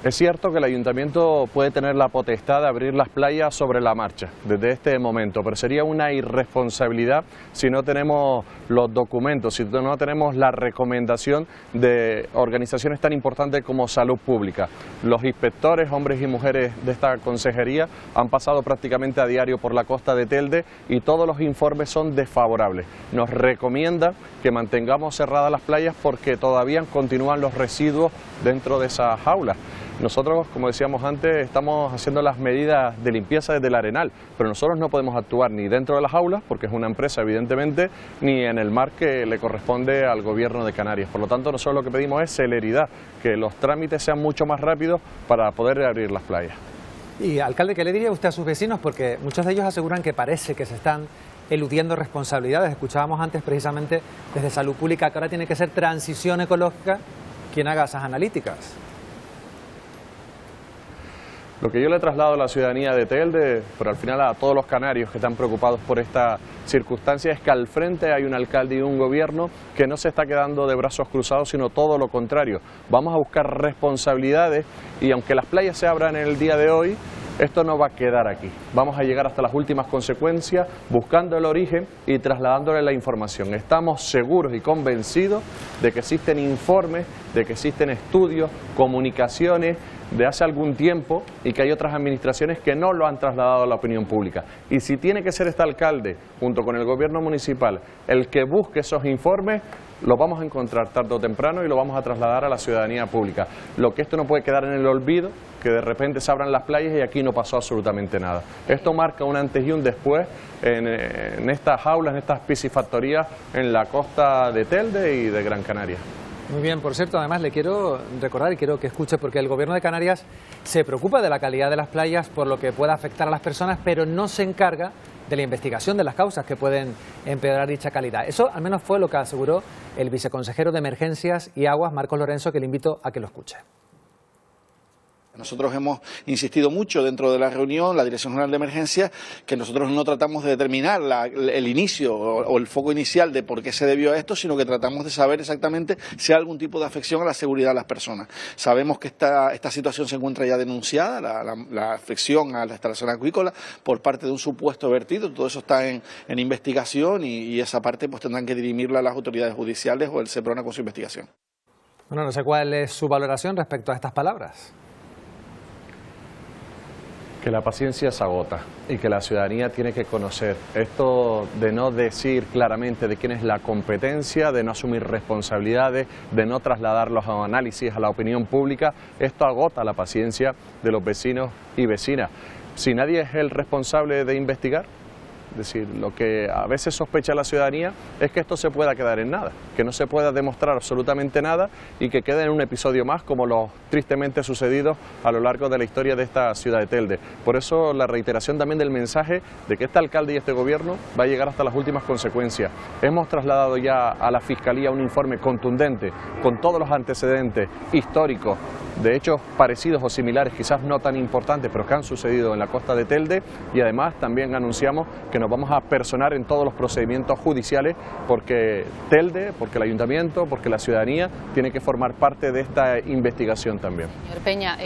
Es cierto que el ayuntamiento puede tener la potestad de abrir las playas sobre la marcha desde este momento, pero sería una irresponsabilidad si no tenemos los documentos, si no tenemos la recomendación de organizaciones tan importantes como Salud Pública. Los inspectores, hombres y mujeres de esta consejería, han pasado prácticamente a diario por la costa de Telde y todos los informes son desfavorables. Nos recomienda que mantengamos cerradas las playas porque todavía continúan los residuos dentro de esas jaulas. Nosotros, como decíamos antes, estamos haciendo las medidas de limpieza desde el Arenal, pero nosotros no podemos actuar ni dentro de las aulas, porque es una empresa evidentemente, ni en el mar que le corresponde al gobierno de Canarias. Por lo tanto, nosotros lo que pedimos es celeridad, que los trámites sean mucho más rápidos para poder reabrir las playas. Y, alcalde, ¿qué le diría usted a sus vecinos? Porque muchos de ellos aseguran que parece que se están eludiendo responsabilidades. Escuchábamos antes precisamente desde Salud Pública que ahora tiene que ser Transición Ecológica quien haga esas analíticas. Lo que yo le traslado a la ciudadanía de Telde, pero al final a todos los canarios que están preocupados por esta circunstancia, es que al frente hay un alcalde y un gobierno que no se está quedando de brazos cruzados, sino todo lo contrario. Vamos a buscar responsabilidades y aunque las playas se abran en el día de hoy, esto no va a quedar aquí. Vamos a llegar hasta las últimas consecuencias, buscando el origen y trasladándole la información. Estamos seguros y convencidos de que existen informes, de que existen estudios, comunicaciones de hace algún tiempo y que hay otras administraciones que no lo han trasladado a la opinión pública. Y si tiene que ser este alcalde, junto con el gobierno municipal, el que busque esos informes, lo vamos a encontrar tarde o temprano y lo vamos a trasladar a la ciudadanía pública. Lo que esto no puede quedar en el olvido, que de repente se abran las playas y aquí no pasó absolutamente nada. Esto marca un antes y un después en estas jaulas, en estas piscifactorías en la costa de Telde y de Gran Canaria. Muy bien, por cierto, además le quiero recordar y quiero que escuche, porque el gobierno de Canarias se preocupa de la calidad de las playas por lo que pueda afectar a las personas, pero no se encarga de la investigación de las causas que pueden empeorar dicha calidad. Eso al menos fue lo que aseguró el viceconsejero de Emergencias y Aguas, Marcos Lorenzo, que le invito a que lo escuche. Nosotros hemos insistido mucho dentro de la reunión, la Dirección General de Emergencia, que nosotros no tratamos de determinar el inicio o el foco inicial de por qué se debió a esto, sino que tratamos de saber exactamente si hay algún tipo de afección a la seguridad de las personas. Sabemos que esta situación se encuentra ya denunciada, la afección a la instalación acuícola por parte de un supuesto vertido. Todo eso está en investigación y esa parte pues tendrán que dirimirla a las autoridades judiciales o el SEPRONA con su investigación. Bueno, no sé cuál es su valoración respecto a estas palabras. Que la paciencia se agota y que la ciudadanía tiene que conocer esto de no decir claramente de quién es la competencia, de no asumir responsabilidades, de no trasladar los análisis a la opinión pública. Esto agota la paciencia de los vecinos y vecinas. Si nadie es el responsable de investigar, es decir, lo que a veces sospecha la ciudadanía es que esto se pueda quedar en nada, que no se pueda demostrar absolutamente nada y que quede en un episodio más como los tristemente sucedidos a lo largo de la historia de esta ciudad de Telde. Por eso la reiteración también del mensaje de que este alcalde y este gobierno va a llegar hasta las últimas consecuencias. Hemos trasladado ya a la Fiscalía un informe contundente con todos los antecedentes históricos de hechos parecidos o similares, quizás no tan importantes, pero que han sucedido en la costa de Telde, y además también anunciamos que nos vamos a personar en todos los procedimientos judiciales porque Telde, porque el ayuntamiento, porque la ciudadanía tiene que formar parte de esta investigación también. Señor Peña,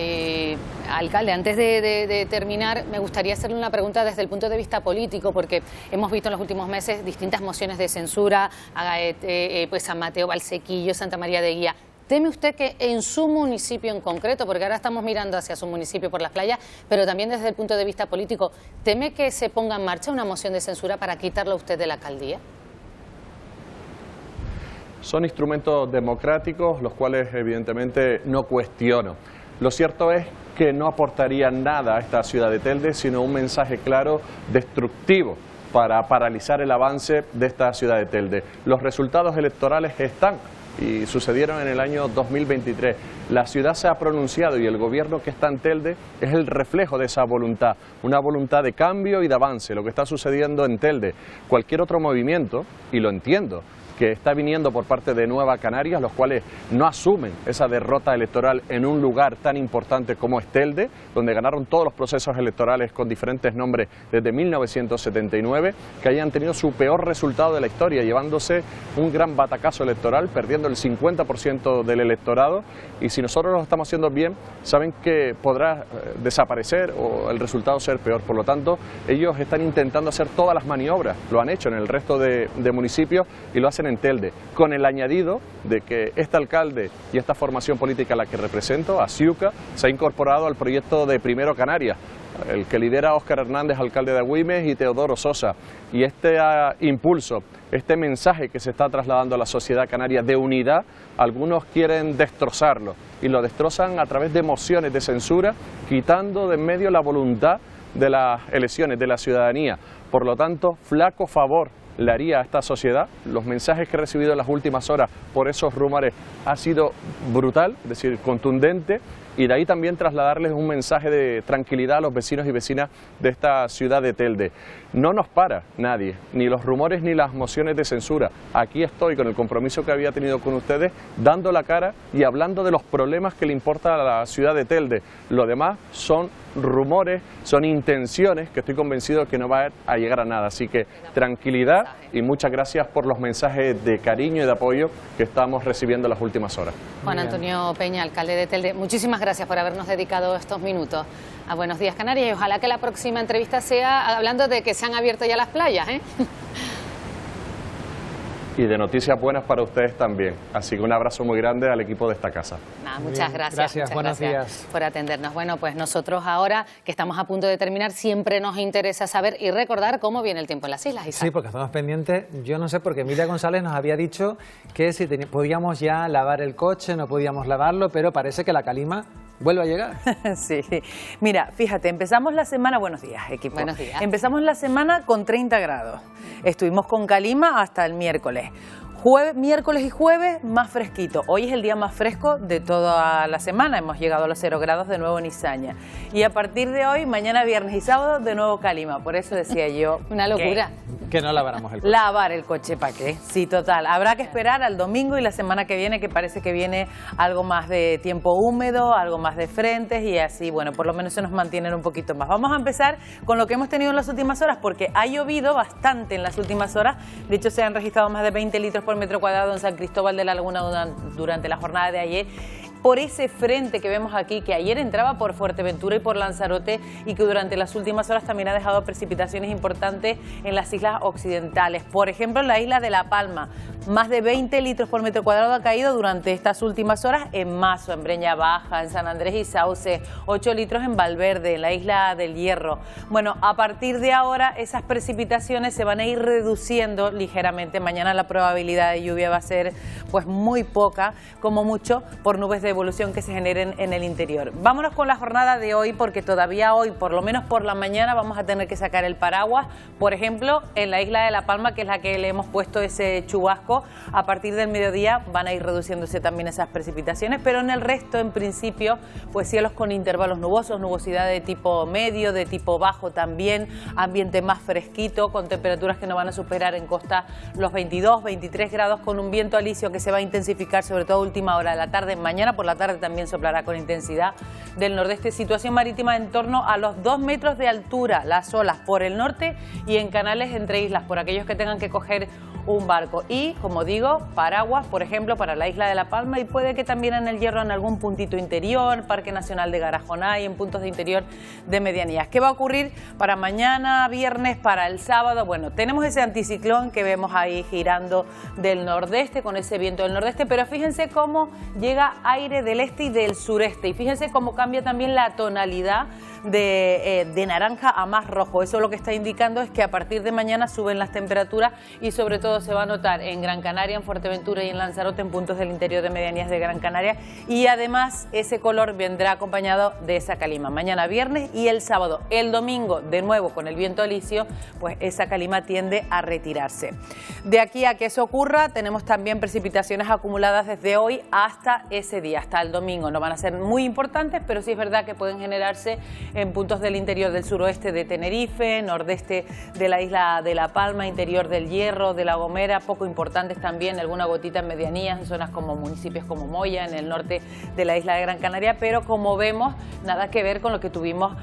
alcalde, antes de terminar, me gustaría hacerle una pregunta desde el punto de vista político, porque hemos visto en los últimos meses distintas mociones de censura a pues San Mateo, Valsequillo, Santa María de Guía. ¿Teme usted que en su municipio en concreto, porque ahora estamos mirando hacia su municipio por las playas, pero también desde el punto de vista político, teme que se ponga en marcha una moción de censura para quitarlo a usted de la alcaldía? Son instrumentos democráticos, los cuales evidentemente no cuestiono. Lo cierto es que no aportarían nada a esta ciudad de Telde, sino un mensaje claro, destructivo, para paralizar el avance de esta ciudad de Telde. Los resultados electorales están y sucedieron en el año 2023. La ciudad se ha pronunciado y el gobierno que está en Telde es el reflejo de esa voluntad, una voluntad de cambio y de avance, lo que está sucediendo en Telde. Cualquier otro movimiento, y lo entiendo, que está viniendo por parte de Nueva Canarias, los cuales no asumen esa derrota electoral en un lugar tan importante como es Telde, donde ganaron todos los procesos electorales con diferentes nombres desde 1979, que hayan tenido su peor resultado de la historia, llevándose un gran batacazo electoral, perdiendo el 50% del electorado, y si nosotros lo estamos haciendo bien, saben que podrá desaparecer o el resultado ser peor. Por lo tanto, ellos están intentando hacer todas las maniobras, lo han hecho en el resto de municipios y lo hacen en Telde, con el añadido de que este alcalde y esta formación política a la que represento, ASIUCA, se ha incorporado al proyecto de Primero Canarias, el que lidera Óscar Hernández, alcalde de Agüimes, y Teodoro Sosa. Y este impulso, este mensaje que se está trasladando a la sociedad canaria de unidad, algunos quieren destrozarlo y lo destrozan a través de mociones de censura, quitando de en medio la voluntad de las elecciones, de la ciudadanía. Por lo tanto, flaco favor le haría a esta sociedad. Los mensajes que he recibido en las últimas horas por esos rumores ha sido brutal, es decir, contundente, y de ahí también trasladarles un mensaje de tranquilidad a los vecinos y vecinas de esta ciudad de Telde. No nos para nadie, ni los rumores ni las mociones de censura. Aquí estoy con el compromiso que había tenido con ustedes, dando la cara y hablando de los problemas que le importa a la ciudad de Telde. Lo demás son rumores, son intenciones que estoy convencido que no va a llegar a nada. Así que tranquilidad y muchas gracias por los mensajes de cariño y de apoyo que estamos recibiendo en las últimas horas. Juan Antonio Peña, alcalde de Telde, muchísimas gracias por habernos dedicado estos minutos a Buenos Días Canarias, y ojalá que la próxima entrevista sea hablando de que se han abierto ya las playas, ¿eh? Y de noticias buenas para ustedes también. Así que un abrazo muy grande al equipo de esta casa. Muchas gracias. Muchas buenos días por atendernos. Bueno, pues nosotros ahora que estamos a punto de terminar, siempre nos interesa saber y recordar cómo viene el tiempo en las islas, Isaac. Sí, porque estamos pendientes, yo no sé, porque Emilia González nos había dicho que si podíamos ya lavar el coche, no podíamos lavarlo, pero parece que la calima vuelve a llegar. Sí, mira, fíjate, empezamos la semana, buenos días equipo. Buenos días. Empezamos la semana con 30 grados, estuvimos con calima hasta el miércoles. Miércoles y jueves más fresquito. Hoy es el día más fresco de toda la semana. Hemos llegado a los 0 grados de nuevo en Izaña. Y a partir de hoy, mañana, viernes y sábado, de nuevo calima. Por eso decía yo... Una locura. Que no laváramos el coche. Lavar el coche, ¿para qué? Sí, total. Habrá que esperar al domingo y la semana que viene, que parece que viene algo más de tiempo húmedo, algo más de frentes y así, bueno, por lo menos se nos mantienen un poquito más. Vamos a empezar con lo que hemos tenido en las últimas horas, porque ha llovido bastante en las últimas horas. De hecho, se han registrado más de 20 litros por metro cuadrado en San Cristóbal de la Laguna durante la jornada de ayer, por ese frente que vemos aquí, que ayer entraba por Fuerteventura y por Lanzarote y que durante las últimas horas también ha dejado precipitaciones importantes en las islas occidentales. Por ejemplo, en la isla de La Palma, más de 20 litros por metro cuadrado ha caído durante estas últimas horas en Mazo, en Breña Baja, en San Andrés y Sauce, 8 litros en Valverde, en la isla del Hierro. Bueno, a partir de ahora esas precipitaciones se van a ir reduciendo ligeramente. Mañana la probabilidad de lluvia va a ser pues muy poca, como mucho por nubes de evolución que se generen en el interior. Vámonos con la jornada de hoy, porque todavía hoy, por lo menos por la mañana, vamos a tener que sacar el paraguas. Por ejemplo, en la isla de La Palma, que es la que le hemos puesto ese chubasco, a partir del mediodía van a ir reduciéndose también esas precipitaciones, pero en el resto, en principio, pues cielos con intervalos nubosos, nubosidad de tipo medio, de tipo bajo también, ambiente más fresquito, con temperaturas que no van a superar en costa los 22, 23 grados, con un viento alisio que se va a intensificar, sobre todo a última hora de la tarde. Mañana por la tarde también soplará con intensidad del nordeste. Situación marítima en torno a los 2 metros de altura, las olas por el norte y en canales entre islas, por aquellos que tengan que coger un barco. Y, como digo, paraguas, por ejemplo, para la isla de La Palma y puede que también en el Hierro en algún puntito interior, Parque Nacional de Garajoná y en puntos de interior de medianías. ¿Qué va a ocurrir para mañana, viernes, para el sábado? Bueno, tenemos ese anticiclón que vemos ahí girando del nordeste, con ese viento del nordeste, pero fíjense cómo llega aire del este y del sureste y fíjense cómo cambia también la tonalidad de naranja a más rojo. Eso lo que está indicando es que a partir de mañana suben las temperaturas y sobre todo se va a notar en Gran Canaria, en Fuerteventura y en Lanzarote, en puntos del interior de medianías de Gran Canaria, y además ese color vendrá acompañado de esa calima mañana viernes y el sábado. El domingo, de nuevo con el viento alisio, pues esa calima tiende a retirarse. De aquí a que eso ocurra, tenemos también precipitaciones acumuladas desde hoy hasta ese día, hasta el domingo. No van a ser muy importantes, pero sí es verdad que pueden generarse en puntos del interior del suroeste de Tenerife, nordeste de la isla de La Palma, interior del Hierro, de La Gomera, poco importantes también, alguna gotita en medianías, en zonas como municipios como Moya, en el norte de la isla de Gran Canaria, pero como vemos, nada que ver con lo que tuvimos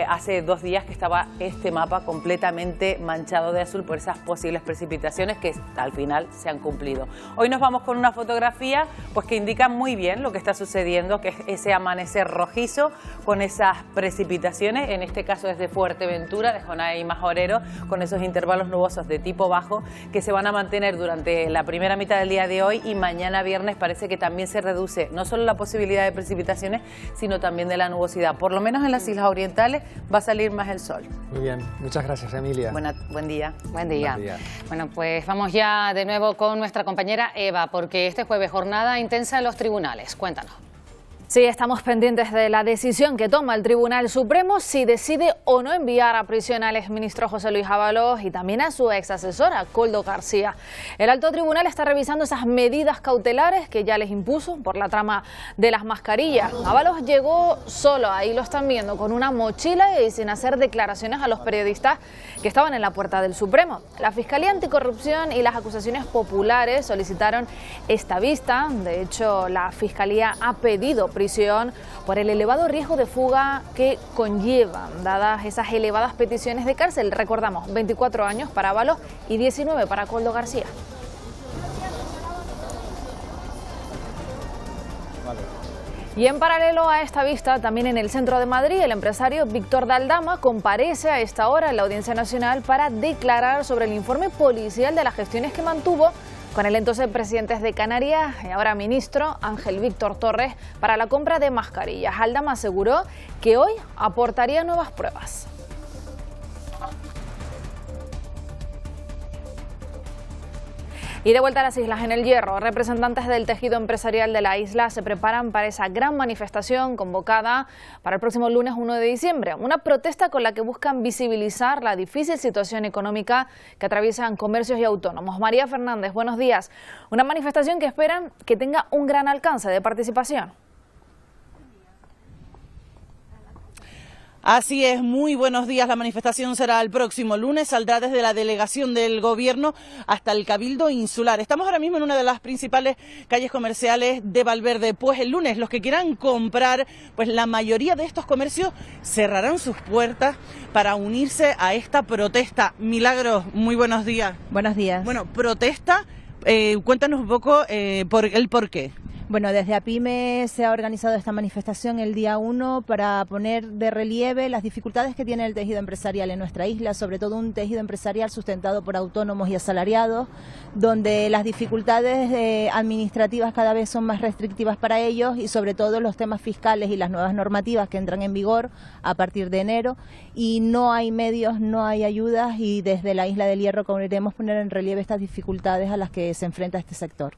hace 2 días, que estaba este mapa completamente manchado de azul por esas posibles precipitaciones que al final se han cumplido. Hoy nos vamos con una fotografía pues que indica muy bien lo que está sucediendo, que es ese amanecer rojizo con esas precipitaciones, en este caso desde Fuerteventura, de Jonay y Majorero, con esos intervalos nubosos de tipo bajo que se van a mantener durante la primera mitad del día de hoy, y mañana viernes parece que también se reduce no solo la posibilidad de precipitaciones, sino también de la nubosidad. Por lo menos en las islas orientales va a salir más el sol. Muy bien, muchas gracias, Emilia. Buen día. Buen día. Bueno, pues vamos ya de nuevo con nuestra compañera Eva, porque este jueves jornada intensa en los tribunales. Cuéntanos. Sí, estamos pendientes de la decisión que toma el Tribunal Supremo si decide o no enviar a prisión al exministro José Luis Ábalos y también a su ex asesora, Koldo García. El alto tribunal está revisando esas medidas cautelares que ya les impuso por la trama de las mascarillas. Ábalos llegó solo, ahí lo están viendo, con una mochila y sin hacer declaraciones a los periodistas que estaban en la puerta del Supremo. La Fiscalía Anticorrupción y las acusaciones populares solicitaron esta vista. De hecho, la Fiscalía ha pedido prisión por el elevado riesgo de fuga que conllevan, dadas esas elevadas peticiones de cárcel. Recordamos, 24 años para Ábalos y 19 para Koldo García. Y en paralelo a esta vista, también en el centro de Madrid, el empresario Víctor de Aldama comparece a esta hora en la Audiencia Nacional para declarar sobre el informe policial de las gestiones que mantuvo con el entonces presidente de Canarias y ahora ministro Ángel Víctor Torres para la compra de mascarillas. Aldama aseguró que hoy aportaría nuevas pruebas. Y de vuelta a las islas, en El Hierro, representantes del tejido empresarial de la isla se preparan para esa gran manifestación convocada para el próximo lunes 1 de diciembre. Una protesta con la que buscan visibilizar la difícil situación económica que atraviesan comercios y autónomos. María Fernández, buenos días. Una manifestación que esperan que tenga un gran alcance de participación. Así es, muy buenos días. La manifestación será el próximo lunes, saldrá desde la delegación del Gobierno hasta el Cabildo Insular. Estamos ahora mismo en una de las principales calles comerciales de Valverde. Pues el lunes los que quieran comprar, pues la mayoría de estos comercios cerrarán sus puertas para unirse a esta protesta. Milagros, muy buenos días. Buenos días. Bueno, protesta, cuéntanos un poco por qué. Bueno, desde APIME se ha organizado esta manifestación el día 1 para poner de relieve las dificultades que tiene el tejido empresarial en nuestra isla, sobre todo un tejido empresarial sustentado por autónomos y asalariados, donde las dificultades administrativas cada vez son más restrictivas para ellos y sobre todo los temas fiscales y las nuevas normativas que entran en vigor a partir de enero, y no hay medios, no hay ayudas, y desde la Isla del Hierro queremos poner en relieve estas dificultades a las que se enfrenta este sector.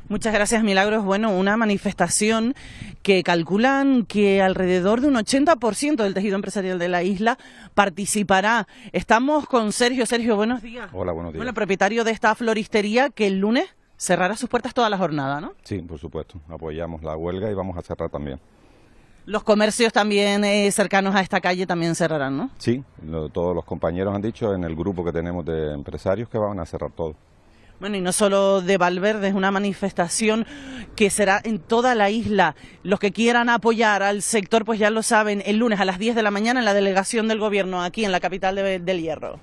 Muchas gracias, Milagros. Bueno, una manifestación que calculan que alrededor de un 80% del tejido empresarial de la isla participará. Estamos con Sergio. Sergio, buenos días. Hola, buenos días. Bueno, propietario de esta floristería que el lunes cerrará sus puertas toda la jornada, ¿no? Sí, por supuesto. Apoyamos la huelga y vamos a cerrar también. Los comercios también cercanos a esta calle también cerrarán, ¿no? Sí, todos los compañeros han dicho en el grupo que tenemos de empresarios que van a cerrar todo. Bueno, y no solo de Valverde, es una manifestación que será en toda la isla. Los que quieran apoyar al sector, pues ya lo saben, el lunes a las 10 de la mañana en la delegación del Gobierno, aquí en la capital del Hierro.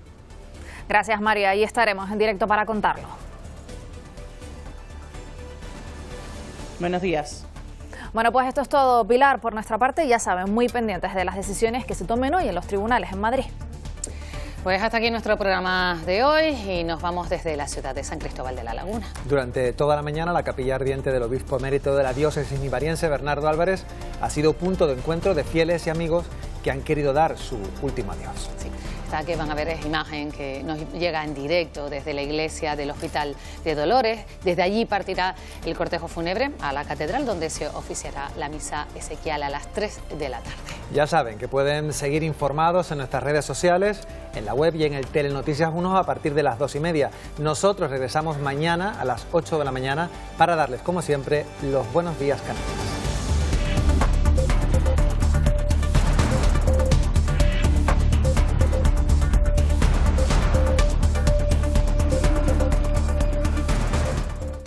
Gracias, María. Ahí estaremos en directo para contarlo. Buenos días. Bueno, pues esto es todo, Pilar. Por nuestra parte, ya saben, muy pendientes de las decisiones que se tomen hoy en los tribunales en Madrid. Pues hasta aquí nuestro programa de hoy y nos vamos desde la ciudad de San Cristóbal de la Laguna. Durante toda la mañana la capilla ardiente del obispo emérito de la diócesis nivariense, Bernardo Álvarez, ha sido punto de encuentro de fieles y amigos que han querido dar su último adiós. Sí. Esta que van a ver es imagen que nos llega en directo desde la iglesia del Hospital de Dolores. Desde allí partirá el cortejo fúnebre a la catedral, donde se oficiará la misa esequial a las 3 de la tarde. Ya saben que pueden seguir informados en nuestras redes sociales, en la web y en el Telenoticias 1 a partir de las 2:30. Nosotros regresamos mañana a las 8 de la mañana para darles, como siempre, los buenos días Canarias.